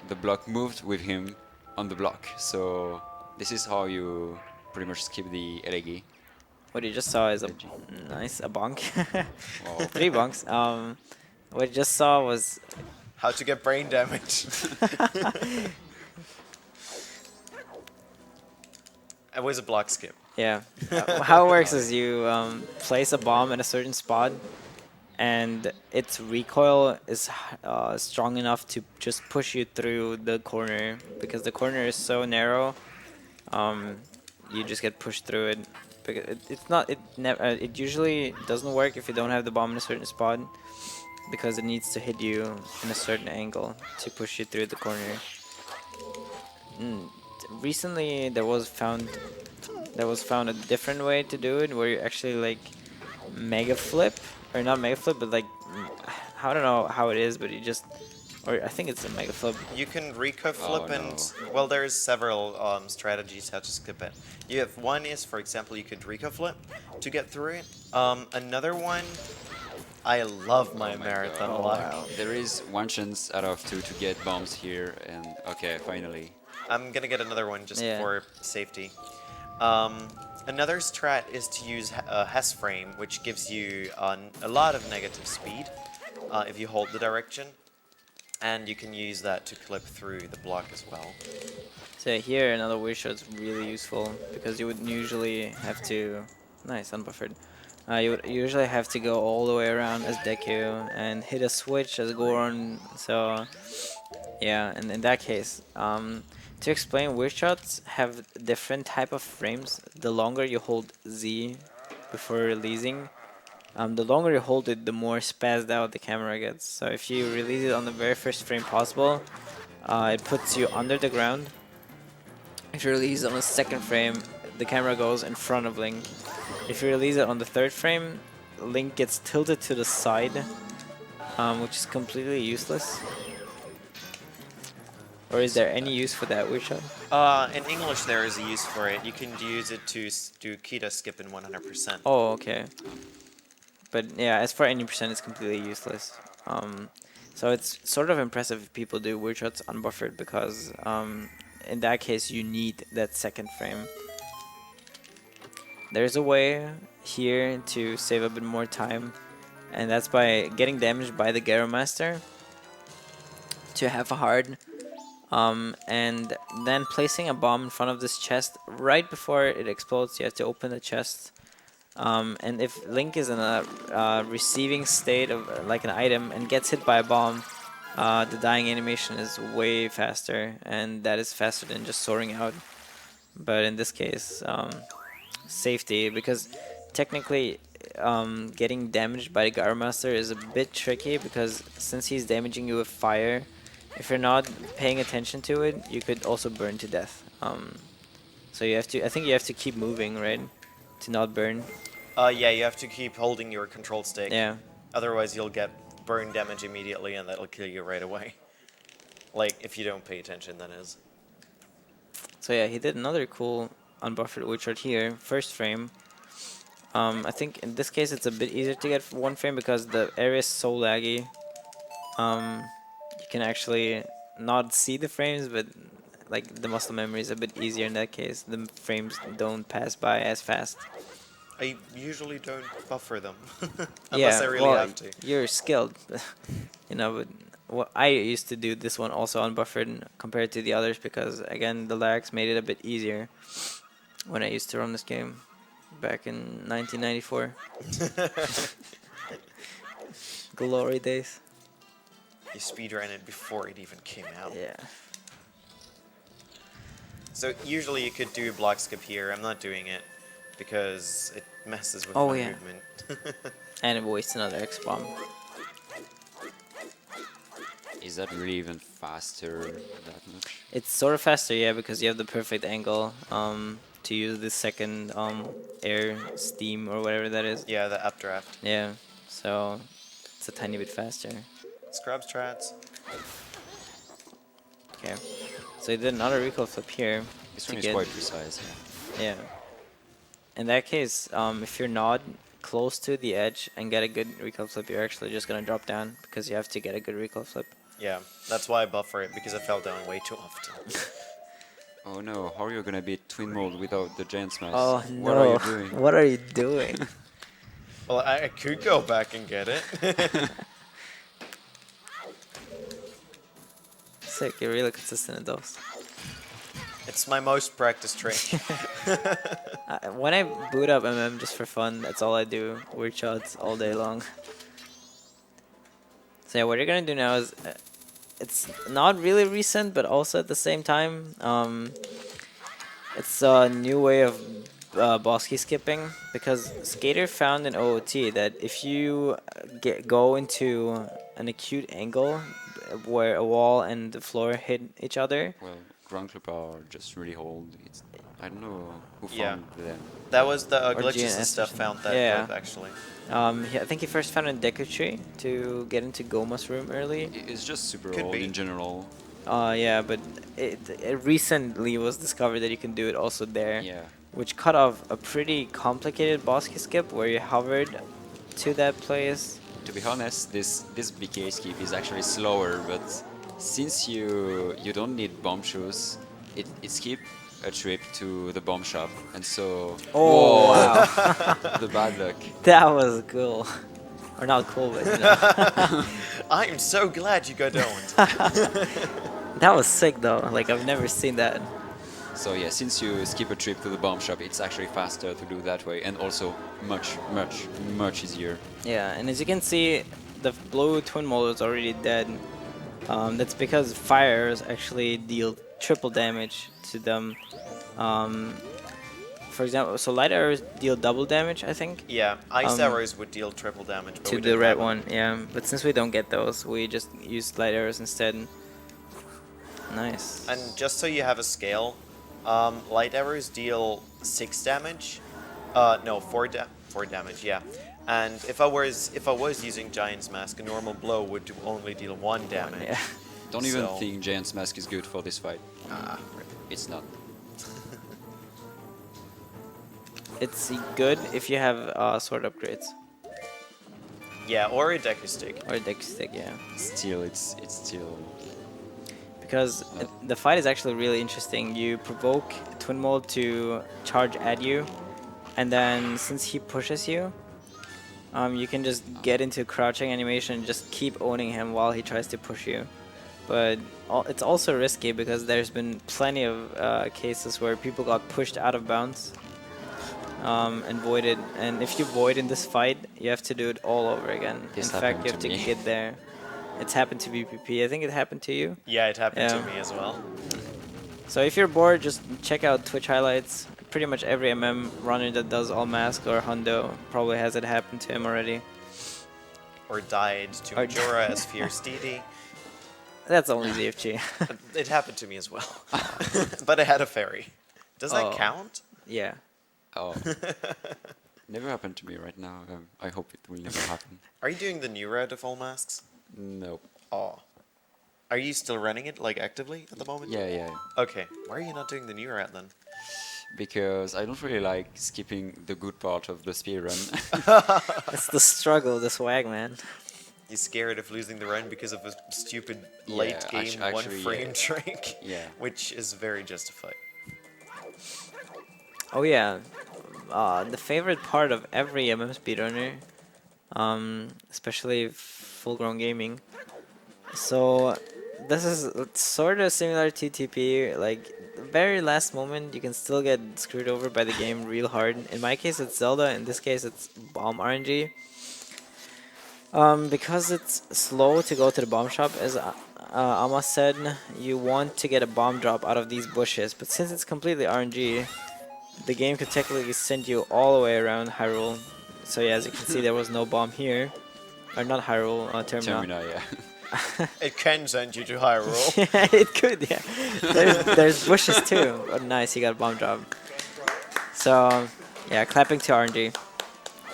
Speaker 4: the block moved with him on the block. So this is how you pretty much skip the elegi.
Speaker 2: What you just saw is a bonk.
Speaker 4: Wow.
Speaker 2: 3 bonks. What you just saw was
Speaker 1: How to get brain damage. It was a block skip.
Speaker 2: yeah. How it works is you place a bomb in a certain spot, and its recoil is strong enough to just push you through the corner because the corner is so narrow. You just get pushed through it. Because it usually doesn't work if you don't have the bomb in a certain spot because it needs to hit you in a certain angle to push you through the corner. Recently there was found a different way to do it where you actually like mega flip, or not mega flip, but like I don't know how it is, but you just, or I think it's a mega flip.
Speaker 1: You can Rico flip
Speaker 4: no.
Speaker 1: and, well, there's several strategies how to skip it. You have one is, for example, you could Rico flip to get through it. Another one, I love my
Speaker 4: Oh my
Speaker 1: marathon
Speaker 4: God.
Speaker 1: block.
Speaker 4: There is one chance out of 2 to get bombs here, and okay, finally.
Speaker 1: I'm gonna get another one just
Speaker 2: Yeah.
Speaker 1: for safety. Another strat is to use Hess frame, which gives you a lot of negative speed if you hold the direction, and you can use that to clip through the block as well.
Speaker 2: So here another weird shot's really useful because you would usually have to nice unbuffered. You would usually have to go all the way around as Deku and hit a switch as Goron. So yeah, and in that case, to explain, weird shots have different type of frames. The longer you hold Z before releasing, the longer you hold it, the more spazzed out the camera gets. So if you release it on the very first frame possible, it puts you under the ground. If you release it on the second frame, the camera goes in front of Link. If you release it on the third frame, Link gets tilted to the side, which is completely useless. Or is there any use for that weird shot?
Speaker 1: In English, there is a use for it. You can use it to do Kita skip in 100%.
Speaker 2: Oh, okay. But yeah, as for any percent, it's completely useless. So it's sort of impressive if people do weird shots unbuffered because in that case you need that second frame. There's a way here to save a bit more time, and that's by getting damaged by the Garo Master to have a hard, and then placing a bomb in front of this chest right before it explodes. You have to open the chest. And if Link is in a receiving state of like an item and gets hit by a bomb, the dying animation is way faster, and that is faster than just soaring out. But in this case, safety, because technically getting damaged by the Garo Master is a bit tricky because since he's damaging you with fire, if you're not paying attention to it, you could also burn to death. So you have to, I think you have to keep moving, right? To not burn.
Speaker 1: Yeah, you have to keep holding your control stick.
Speaker 2: Yeah.
Speaker 1: Otherwise, you'll get burn damage immediately, and that'll kill you right away. Like, if you don't pay attention, that is.
Speaker 2: So yeah, he did another cool unbuffered weird shot here. First frame. I think in this case it's a bit easier to get one frame because the area is so laggy. You can actually not see the frames, but like the muscle memory is a bit easier in that case. The frames don't pass by as fast.
Speaker 1: I usually don't buffer them. Unless I really
Speaker 2: well,
Speaker 1: have to.
Speaker 2: you're skilled, you know, but what I used to do this one also unbuffered compared to the others because again the lags made it a bit easier when I used to run this game back in 1994. Glory days.
Speaker 1: You speedrun it before it even came out.
Speaker 2: Yeah.
Speaker 1: So usually you could do block skip here. I'm not doing it because it messes with
Speaker 2: Oh,
Speaker 1: my
Speaker 2: yeah.
Speaker 1: movement.
Speaker 2: And it wastes another X bomb.
Speaker 4: Is that really even faster that much?
Speaker 2: It's sort of faster, yeah, because you have the perfect angle to use the second air steam or whatever that is.
Speaker 1: Yeah, the updraft.
Speaker 2: Yeah, so it's a tiny bit faster.
Speaker 1: Scrub strats.
Speaker 2: Okay, so you did another recoil flip here.
Speaker 4: This
Speaker 2: to
Speaker 4: one is
Speaker 2: get-
Speaker 4: quite precise, yeah.
Speaker 2: Yeah. In that case, if you're not close to the edge and get a good recoil flip, you're actually just gonna drop down because you have to get a good recoil flip.
Speaker 1: Yeah, that's why I buffer it, because I fell down way too often.
Speaker 4: Oh no, how are you gonna beat Twin Mold without the Giant Smash?
Speaker 2: Oh
Speaker 4: What
Speaker 2: no!
Speaker 4: are you doing?
Speaker 2: What are you doing?
Speaker 1: Well, I could go back and get it.
Speaker 2: Sick, you're really consistent in those.
Speaker 1: It's my most practiced trick.
Speaker 2: When I boot up MM just for fun, that's all I do. Weird shots all day long. So yeah, what you're gonna do now is, it's not really recent, but also at the same time, it's a new way of boss key skipping because Skater found in OOT that if you go into an acute angle where a wall and the floor hit each other.
Speaker 4: Well, ground clip are just really old. It's, I don't know who
Speaker 1: Yeah.
Speaker 4: found them.
Speaker 1: That was the
Speaker 2: Or
Speaker 1: glitches
Speaker 2: GNS
Speaker 1: and
Speaker 2: or
Speaker 1: stuff
Speaker 2: something.
Speaker 1: found that
Speaker 2: Yeah.
Speaker 1: bug, actually.
Speaker 2: I think he first found a Deku Tree to get into Goma's room early.
Speaker 4: It's just super
Speaker 1: Could
Speaker 4: old
Speaker 1: be.
Speaker 4: in general.
Speaker 2: Yeah, but it recently was discovered that you can do it also there.
Speaker 4: Yeah.
Speaker 2: Which cut off a pretty complicated boss key skip where you hovered to that place.
Speaker 4: To be honest, this BK skip is actually slower, but since you don't need bomb shoes, it skip a trip to the bomb shop, and so
Speaker 2: Oh, wow.
Speaker 4: the bad luck.
Speaker 2: That was cool. Or not cool, but you know.
Speaker 1: I'm so glad you got owned.
Speaker 2: That was sick though. Like I've never seen that.
Speaker 4: So yeah, since you skip a trip to the bomb shop, it's actually faster to do that way, and also much easier.
Speaker 2: Yeah, and as you can see, the blue twin mold is already dead. That's because fires actually deal triple damage to them. For example, so light arrows deal double damage, I think,
Speaker 1: Yeah, ice
Speaker 2: Um,
Speaker 1: arrows would deal triple damage, but
Speaker 2: to
Speaker 1: we
Speaker 2: the
Speaker 1: didn't
Speaker 2: red
Speaker 1: have 'em.
Speaker 2: one. Yeah, but since we don't get those, we just use light arrows instead. Nice.
Speaker 1: And just so you have a scale, light arrows deal 6 damage. No, 4 damage. Yeah. And if I was using Giant's Mask, a normal blow would only deal 1 damage.
Speaker 2: Yeah.
Speaker 4: Don't even
Speaker 1: So-
Speaker 4: think Giant's Mask is good for this fight. It's not.
Speaker 2: It's good if you have sword upgrades
Speaker 1: Yeah, or a Deku Stick.
Speaker 2: or a deck stick. Yeah.
Speaker 4: Still, it's still.
Speaker 2: Because the fight is actually really interesting. You provoke Twin Mold to charge at you, and then since he pushes you, you can just get into crouching animation and just keep owning him while he tries to push you. But it's also risky because there's been plenty of cases where people got pushed out of bounds and voided. And if you void in this fight, you have to do it all over again.
Speaker 4: This
Speaker 2: in fact,
Speaker 4: happened
Speaker 2: you have
Speaker 4: to
Speaker 2: to
Speaker 4: me.
Speaker 2: get there. It's happened to BPP. I think it happened to you.
Speaker 1: Yeah, it happened
Speaker 2: Yeah.
Speaker 1: to me as well.
Speaker 2: So if you're bored, just check out Twitch highlights. Pretty much every MM runner that does all mask or Hundo probably has it happen to him already.
Speaker 1: Or died to
Speaker 2: Or-
Speaker 1: Majora as Fierce DD.
Speaker 2: That's only ZFG.
Speaker 1: It happened to me as well. But I had a fairy. Does that
Speaker 2: Oh.
Speaker 1: count?
Speaker 2: Yeah.
Speaker 4: Oh, never happened to me right now. I hope it will never happen.
Speaker 1: Are you doing the new route of all masks?
Speaker 4: No.
Speaker 1: Oh. Are you still running it, like, actively at the moment?
Speaker 4: Yeah.
Speaker 1: Okay. Why are you not doing the new route then?
Speaker 4: Because I don't really like skipping the good part of the speed run.
Speaker 2: It's the struggle, the swag, man.
Speaker 1: You scared of losing the run because of a stupid
Speaker 4: Yeah,
Speaker 1: late game
Speaker 4: actually,
Speaker 1: one frame
Speaker 4: yeah.
Speaker 1: trick?
Speaker 4: Yeah.
Speaker 1: Which is very justified.
Speaker 2: Oh yeah. The favorite part of every MM speedrunner, especially full-grown gaming. So this is sort of similar to TP. Like the very last moment, you can still get screwed over by the game real hard. In my case, it's Zelda. In this case, it's bomb RNG. Because it's slow to go to the bomb shop, as Amma said, you want to get a bomb drop out of these bushes. But since it's completely RNG, the game could technically send you all the way around Hyrule. So yeah, as you can see, there was no bomb here. Or not Hyrule, Termina.
Speaker 4: Termina, yeah.
Speaker 1: It can send you to Hyrule.
Speaker 2: Yeah, it could, yeah. There's bushes too. Oh, nice, you got a bomb drop. So, yeah, clapping to RNG.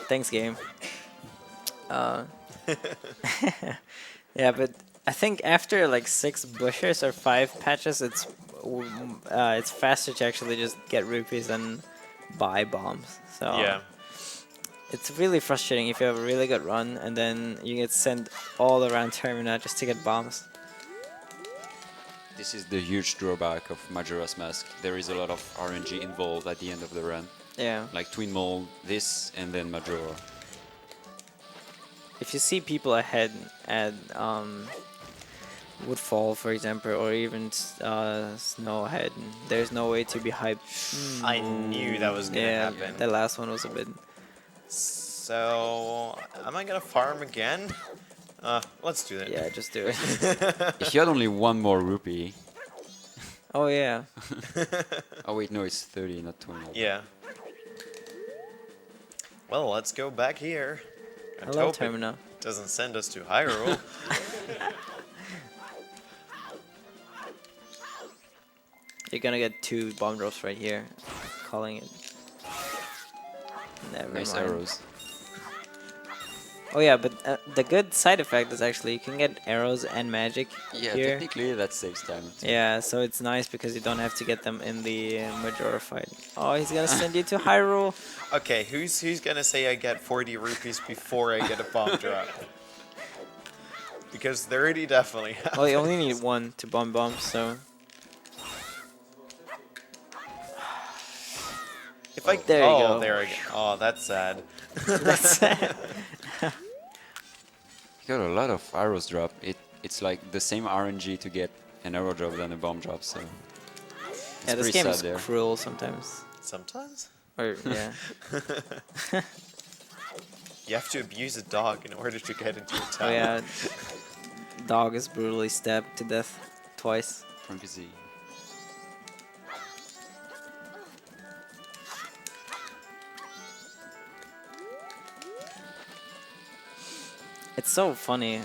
Speaker 2: Thanks, game. Yeah, but I think after like 6 bushes or 5 patches, it's faster to actually just get rupees than buy bombs. So
Speaker 1: Yeah.
Speaker 2: it's really frustrating if you have a really good run and then you get sent all around Termina just to get bombs.
Speaker 4: This is the huge drawback of Majora's Mask. There is a lot of RNG involved at the end of the run.
Speaker 2: Yeah.
Speaker 4: Like Twin Mold, this, and then Majora.
Speaker 2: If you see people ahead at Woodfall, for example, or even Snowhead, there's no way to be hyped.
Speaker 1: I knew that was gonna
Speaker 2: Yeah,
Speaker 1: happen.
Speaker 2: the last one was a bit.
Speaker 1: So, am I gonna farm again? Let's do that.
Speaker 2: Yeah, just do it.
Speaker 4: If you had only one more rupee.
Speaker 2: Oh yeah.
Speaker 4: Oh wait, no, it's 30, not 20.
Speaker 1: Yeah. Well, let's go back here. And
Speaker 2: Hello,
Speaker 1: hope it
Speaker 2: Termina.
Speaker 1: doesn't send us to Hyrule.
Speaker 2: You're gonna get 2 bomb drops right here. Calling it. Never
Speaker 4: Nice
Speaker 2: mind.
Speaker 4: arrows.
Speaker 2: Oh yeah, but the good side effect is actually you can get arrows and magic
Speaker 4: Yeah,
Speaker 2: here.
Speaker 4: technically that saves time.
Speaker 2: Yeah, so it's nice because you don't have to get them in the Majora fight. Oh, he's gonna send you to Hyrule.
Speaker 1: Okay, who's gonna say I get 40 rupees before I get a bomb drop? Because 30 definitely
Speaker 2: Well, you only need 1 to bomb, so
Speaker 1: If I
Speaker 2: There you go.
Speaker 1: there I go. Oh, that's sad.
Speaker 2: That's
Speaker 4: You got a lot of arrows drop. It's like the same RNG to get an arrow drop than a bomb drop. So it's
Speaker 2: yeah, this
Speaker 4: pretty
Speaker 2: game
Speaker 4: sad
Speaker 2: is
Speaker 4: there.
Speaker 2: cruel sometimes.
Speaker 1: Sometimes
Speaker 2: Or yeah.
Speaker 1: you have to abuse a dog in order to get into a
Speaker 2: Oh
Speaker 1: town.
Speaker 2: yeah. Dog is brutally stabbed to death twice.
Speaker 4: From PC.
Speaker 2: It's so funny.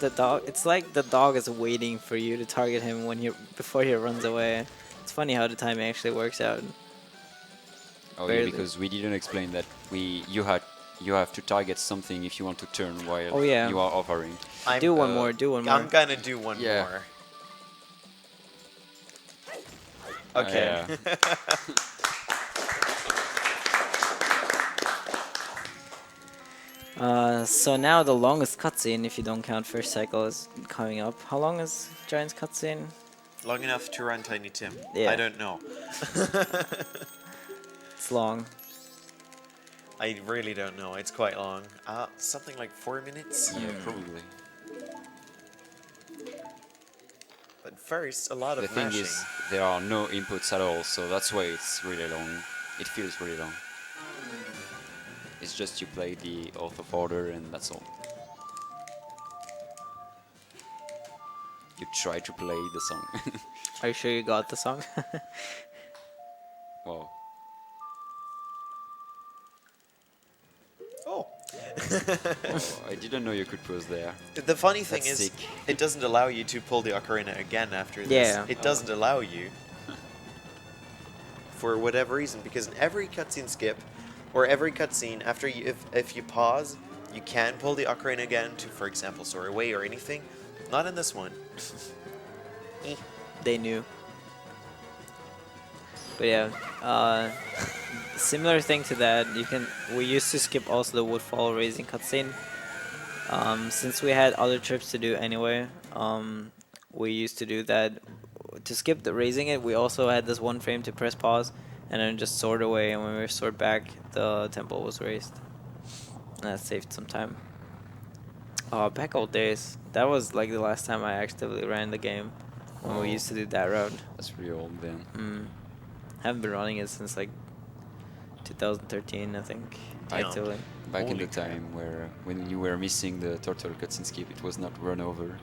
Speaker 2: The dog. It's like the dog is waiting for you to target him when he before he runs away. It's funny how the timing actually works out.
Speaker 4: Oh
Speaker 2: Barely.
Speaker 4: yeah, because we didn't explain that you have to target something if you want to turn while
Speaker 2: Oh, yeah.
Speaker 4: you are offering.
Speaker 2: Do one more. Do one more.
Speaker 1: I'm gonna do one
Speaker 4: Yeah.
Speaker 1: more. Okay.
Speaker 4: Yeah.
Speaker 2: So now the longest cutscene, if you don't count first cycle, is coming up. How long is Giant's cutscene?
Speaker 1: Long enough to run Tiny Tim.
Speaker 2: Yeah.
Speaker 1: I don't know.
Speaker 2: It's long.
Speaker 1: I really don't know. It's quite long. Something like 4 minutes.
Speaker 4: Yeah, probably.
Speaker 1: But first, a lot
Speaker 4: The
Speaker 1: of
Speaker 4: thing
Speaker 1: mashing.
Speaker 4: is, there are no inputs at all, so that's why it's really long. It feels really long. It's just you play the Oath of Order and that's all. You try to play the song.
Speaker 2: Are you sure you got the song?
Speaker 4: Wow.
Speaker 1: Oh.
Speaker 4: Oh, I didn't know you could pause there.
Speaker 1: The funny thing
Speaker 4: That's
Speaker 1: is,
Speaker 4: sick.
Speaker 1: it doesn't allow you to pull the ocarina again after this.
Speaker 2: Yeah.
Speaker 1: It doesn't allow you. For whatever reason, because in every cutscene skip, or every cutscene, after you, if you pause, you can pull the ocarina again to, for example, soar away or anything. Not in this one. Eh.
Speaker 2: They knew. But yeah, similar thing to that. We used to skip also the Woodfall raising cutscene. Since we had other trips to do anyway, we used to do that. To skip the raising it, we also had this one frame to press pause and then just sword away. And when we sword back, the temple was raised. And that saved some time. Back old days. That was like the last time I actively ran the game. When we used to do that route.
Speaker 4: That's really old then.
Speaker 2: Haven't been running it since like 2013, I think.
Speaker 1: Damn.
Speaker 2: Actively.
Speaker 4: Back in
Speaker 1: Holy
Speaker 4: the time where when you were missing the turtle cutscene skip, it was not run over.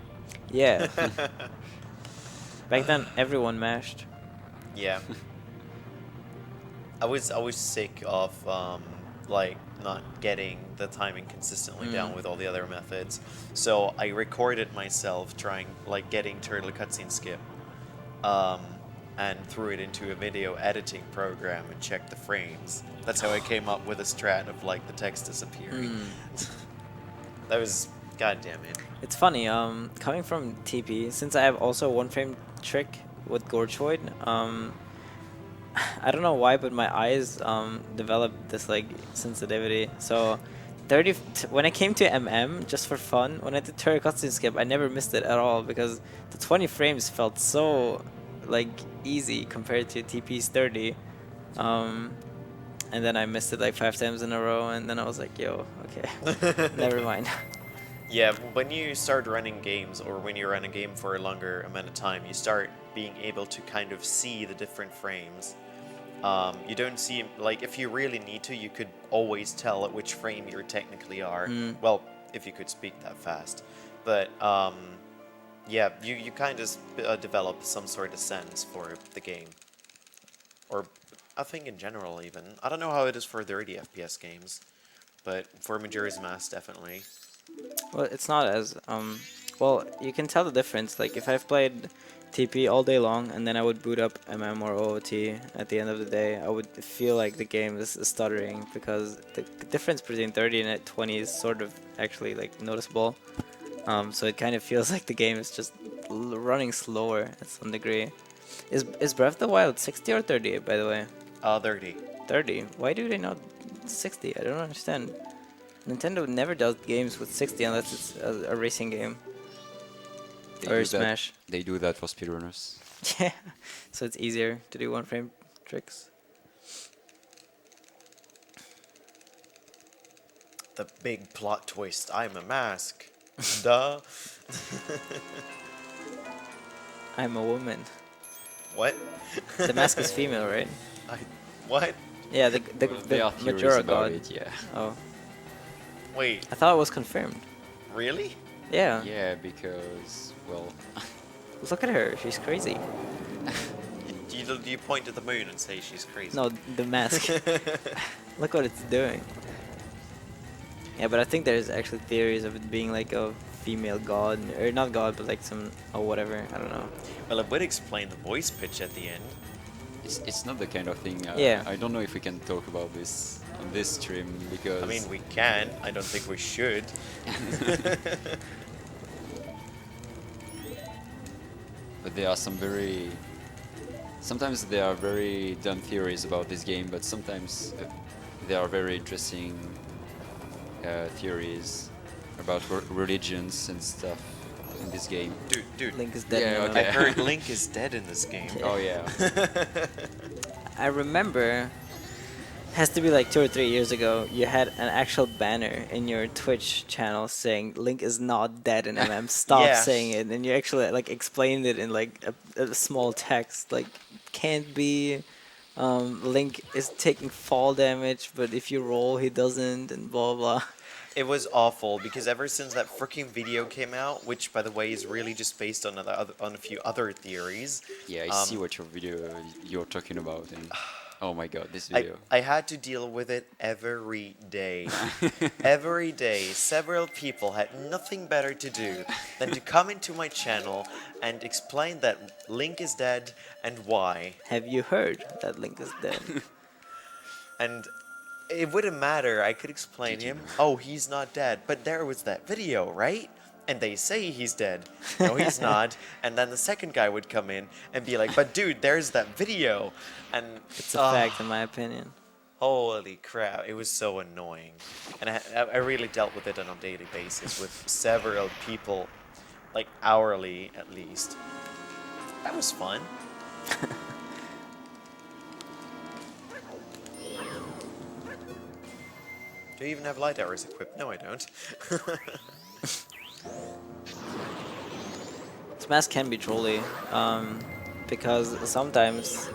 Speaker 2: Yeah. Back then, everyone mashed.
Speaker 1: Yeah. I was sick of like not getting the timing consistently down with all the other methods. So I recorded myself trying like getting turtle cutscene skip. And threw it into a video editing program and checked the frames. That's how I came up with a strat of like the text disappearing. That was goddamn it.
Speaker 2: It's funny, coming from TP, since I have also one frame trick with Gorge Void, I don't know why, but my eyes developed this like sensitivity. So when I came to MM, just for fun, when I did turtle cutscene skip, I never missed it at all because the 20 frames felt so like easy compared to TP's 30. And then I missed it like 5 times in a row, and then I was like, yo, okay, never mind.
Speaker 1: Yeah, when you start running games, or when you run a game for a longer amount of time, you start being able to kind of see the different frames. You don't see, like, if you really need to, you could always tell at which frame you technically are. Well, if you could speak that fast. But, yeah, you kind of develop some sort of sense for the game. Or, I think in general, even. I don't know how it is for 30 FPS games, but for Majora's Mask, definitely.
Speaker 2: Well, it's not as well. You can tell the difference. Like if I've played TP all day long and then I would boot up MM or OOT at the end of the day, I would feel like the game is stuttering because the difference between 30 and 20 is sort of actually like noticeable. So it kind of feels like the game is just running slower at some degree. Is Breath of the Wild 60 or 30, by the way?
Speaker 1: 30.
Speaker 2: 30. Why do they not 60? I don't understand. Nintendo never does games with 60 unless it's a racing game.
Speaker 4: They
Speaker 2: Or
Speaker 4: do
Speaker 2: Smash.
Speaker 4: That, they do that for speedrunners.
Speaker 2: Yeah, so it's easier to do one frame tricks.
Speaker 1: the big plot twist. I'm a mask. Duh.
Speaker 2: I'm a woman.
Speaker 1: What?
Speaker 2: The mask is female, right?
Speaker 1: I, what?
Speaker 2: Yeah, the
Speaker 4: There are theories
Speaker 2: Majora
Speaker 4: about
Speaker 2: god.
Speaker 4: it, yeah.
Speaker 2: Oh,
Speaker 1: Wait,
Speaker 2: I thought it was confirmed.
Speaker 1: really?
Speaker 2: Yeah.
Speaker 4: Yeah, because, well,
Speaker 2: Look at her. She's crazy.
Speaker 1: Do you point to the moon and say she's crazy?
Speaker 2: No, the mask. Look what it's doing. Yeah, but I think there's actually theories of it being like a female god, or not god, but like some or whatever. I don't know.
Speaker 1: Well, it would explain the voice pitch at the end.
Speaker 4: it's not the kind of thing.
Speaker 2: Yeah.
Speaker 4: I don't know if we can talk about this on this stream because.
Speaker 1: I mean, we can. I don't think we should.
Speaker 4: But there are some very. Sometimes there are very dumb theories about this game, but sometimes there are very interesting theories about religions and stuff in this game.
Speaker 1: Dude.
Speaker 2: Link is dead.
Speaker 4: Yeah,
Speaker 2: now.
Speaker 4: okay.
Speaker 1: I heard Link is dead in this game.
Speaker 4: Oh yeah.
Speaker 2: I remember, has to be like 2 or 3 years ago, you had an actual banner in your Twitch channel saying Link is not dead in MM. Stop
Speaker 1: Yeah.
Speaker 2: saying it, and you actually like explained it in like a small text. Like, can't be. Link is taking fall damage, but if you roll, he doesn't, and blah blah.
Speaker 1: It was awful because ever since that freaking video came out, which by the way is really just based on on a few other theories.
Speaker 4: Yeah, I see what your video you're talking about, and oh my god, this
Speaker 1: I,
Speaker 4: video.
Speaker 1: I had to deal with it every day. Every day, several people had nothing better to do than to come into my channel and explain that Link is dead and why.
Speaker 2: Have you heard that Link is dead?
Speaker 1: And it wouldn't matter. I could explain him. Oh, he's not dead. But there was that video, right? And they say he's dead. No, he's not. And then the second guy would come in and be like, but dude, there's that video. And
Speaker 2: It's a fact, in my opinion.
Speaker 1: holy crap, it was so annoying. And I really dealt with it on a daily basis with several people, like hourly at least. That was fun. Do you even have light arrows equipped? No, I don't.
Speaker 2: This mask can be trolly, because sometimes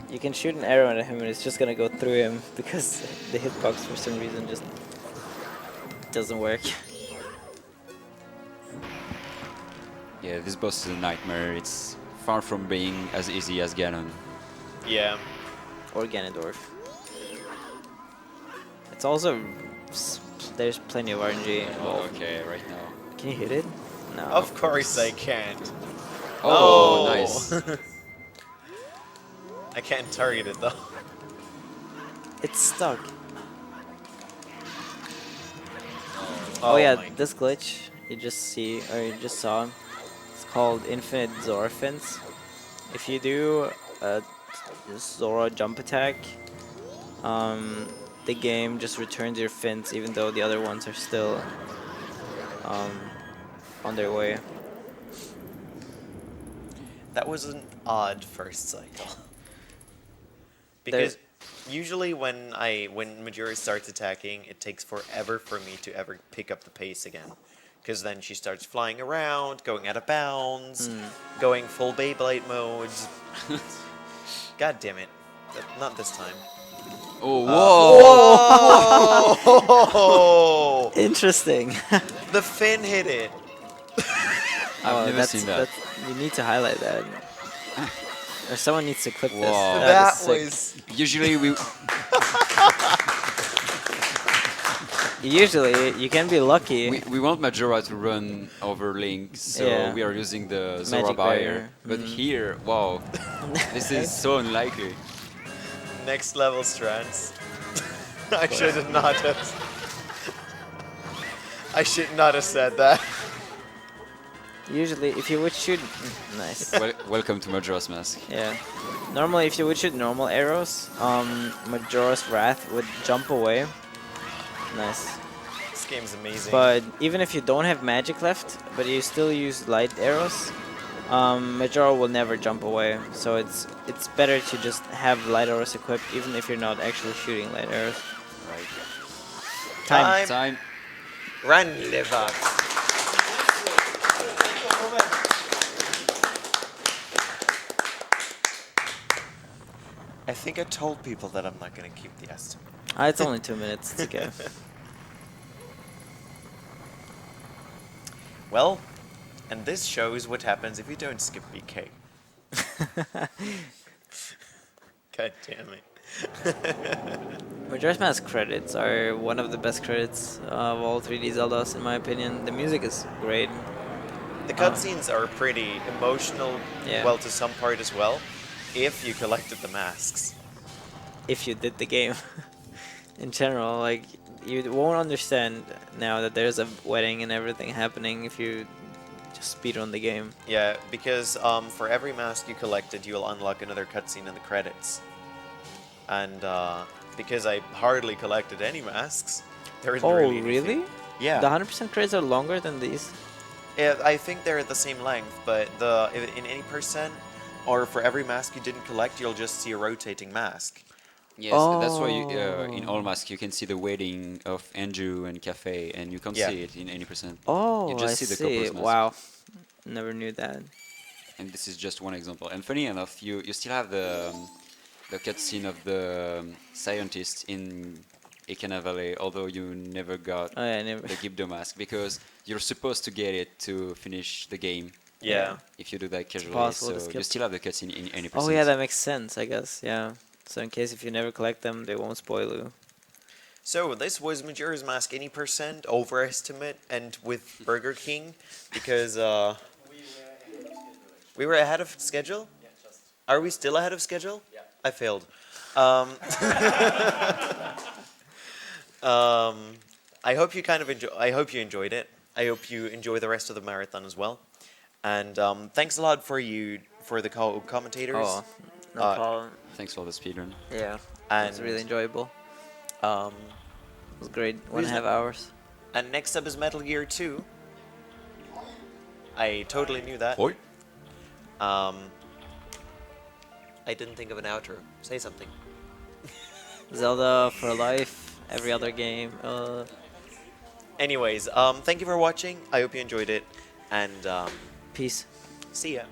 Speaker 2: you can shoot an arrow at him and it's just gonna go through him because the hitbox for some reason just doesn't work.
Speaker 4: Yeah, this boss is a nightmare. It's far from being as easy as Ganon.
Speaker 1: Yeah.
Speaker 2: Or Ganondorf. It's also there's plenty of RNG involved.
Speaker 4: Okay, right now.
Speaker 2: Can you hit it? No.
Speaker 1: Of course I can't.
Speaker 4: Oh, nice.
Speaker 1: I can't target it though.
Speaker 2: It's stuck. Oh yeah,
Speaker 1: my-
Speaker 2: this glitch you just see or you just saw. It's called Infinite Zora Fins. If you do a Zora jump attack, the game just returns your fins even though the other ones are still on their way.
Speaker 1: That was an odd first cycle. Because usually when Majora starts attacking, it takes forever for me to ever pick up the pace again. Because then she starts flying around, going out of bounds, going full Beyblade mode. God damn it. Not this time.
Speaker 4: Oh, whoa!
Speaker 1: Oh!
Speaker 2: Interesting.
Speaker 1: The fin hit it.
Speaker 4: I've never seen that.
Speaker 2: You need to highlight that. Or someone needs to clip this.
Speaker 4: Wow.
Speaker 1: That
Speaker 2: is sick.
Speaker 1: was...
Speaker 4: Usually we.
Speaker 2: Usually, you can be lucky.
Speaker 4: We want Majora to run over Link, so
Speaker 2: Yeah.
Speaker 4: we are using the Zora
Speaker 2: Magic
Speaker 4: Buyer.
Speaker 2: barrier.
Speaker 4: But here, wow, this is so unlikely.
Speaker 1: Next level strands. I should not have... I should not have said that.
Speaker 2: Usually, if you would shoot... Nice.
Speaker 4: Welcome to Majora's Mask.
Speaker 2: Yeah. Normally, if you would shoot normal arrows, Majora's Wrath would jump away. Nice.
Speaker 1: This game's amazing.
Speaker 2: But even if you don't have magic left, but you still use light arrows, Majora will never jump away. So it's better to just have light arrows equipped, even if you're not actually shooting light arrows.
Speaker 4: Right.
Speaker 2: Time.
Speaker 4: Time.
Speaker 1: Run, Liver. I think I told people that I'm not going to keep the estimate.
Speaker 2: It's only 2 minutes. It's okay.
Speaker 1: Well, and this shows what happens if you don't skip BK. God damn it.
Speaker 2: Majora's Mask credits are one of the best credits of all 3D Zeldas, in my opinion. The music is great.
Speaker 1: The cutscenes are pretty emotional,
Speaker 2: Yeah.
Speaker 1: well, to some part as well, if you collected the masks.
Speaker 2: If you did the game. In general, like, you won't understand now that there's a wedding and everything happening if you just speedrun the game.
Speaker 1: Yeah, because for every mask you collected, you'll unlock another cutscene in the credits. And because I hardly collected any masks, there isn't
Speaker 2: Oh,
Speaker 1: really
Speaker 2: really?
Speaker 1: anything. Yeah.
Speaker 2: The 100% credits are longer than these?
Speaker 1: Yeah, I think they're at the same length, but in any percent, or for every mask you didn't collect, you'll just see a rotating mask.
Speaker 4: Yes, that's why you, in all masks you can see the wedding of Andrew and Cafe, and you can't
Speaker 1: Yeah.
Speaker 4: see it in any percent.
Speaker 2: Oh,
Speaker 4: You just
Speaker 2: I
Speaker 4: see the
Speaker 2: see.
Speaker 4: couple's mask.
Speaker 2: Wow. Never knew that.
Speaker 4: And this is just one example. And funny enough, you still have the cutscene of the scientist in Ekana Valley, although you never got
Speaker 2: Oh, yeah, never.
Speaker 4: the Gibdo mask, because you're supposed to get it to finish the game
Speaker 1: Yeah.
Speaker 4: if you do that casually.
Speaker 2: possible to
Speaker 4: So you
Speaker 2: skip.
Speaker 4: still have the cutscene in any percent.
Speaker 2: Oh, yeah, that makes sense, I guess. Yeah. So in case if you never collect them, they won't spoil you.
Speaker 1: So this was Majora's Mask any percent overestimate and with Burger King because we were ahead of schedule.
Speaker 5: Yeah, just.
Speaker 1: Are we still ahead of schedule?
Speaker 5: Yeah.
Speaker 1: I failed. Um, I hope you kind of enjoy. I hope you enjoyed it. I hope you enjoy the rest of the marathon as well. And thanks a lot for the commentators.
Speaker 2: Oh, no
Speaker 1: Uh,
Speaker 2: problem.
Speaker 4: Thanks for the speedrun.
Speaker 2: Yeah. It
Speaker 1: And
Speaker 2: was really enjoyable.
Speaker 1: um,
Speaker 2: It was great.
Speaker 1: Who's
Speaker 2: 1.5 hours.
Speaker 1: and next up is Metal Gear 2. I totally knew that.
Speaker 4: Oi.
Speaker 1: I didn't think of an outro. Say something.
Speaker 2: Zelda for life. Every other game.
Speaker 1: Anyways, thank you for watching. I hope you enjoyed it, and
Speaker 2: Peace.
Speaker 1: see ya.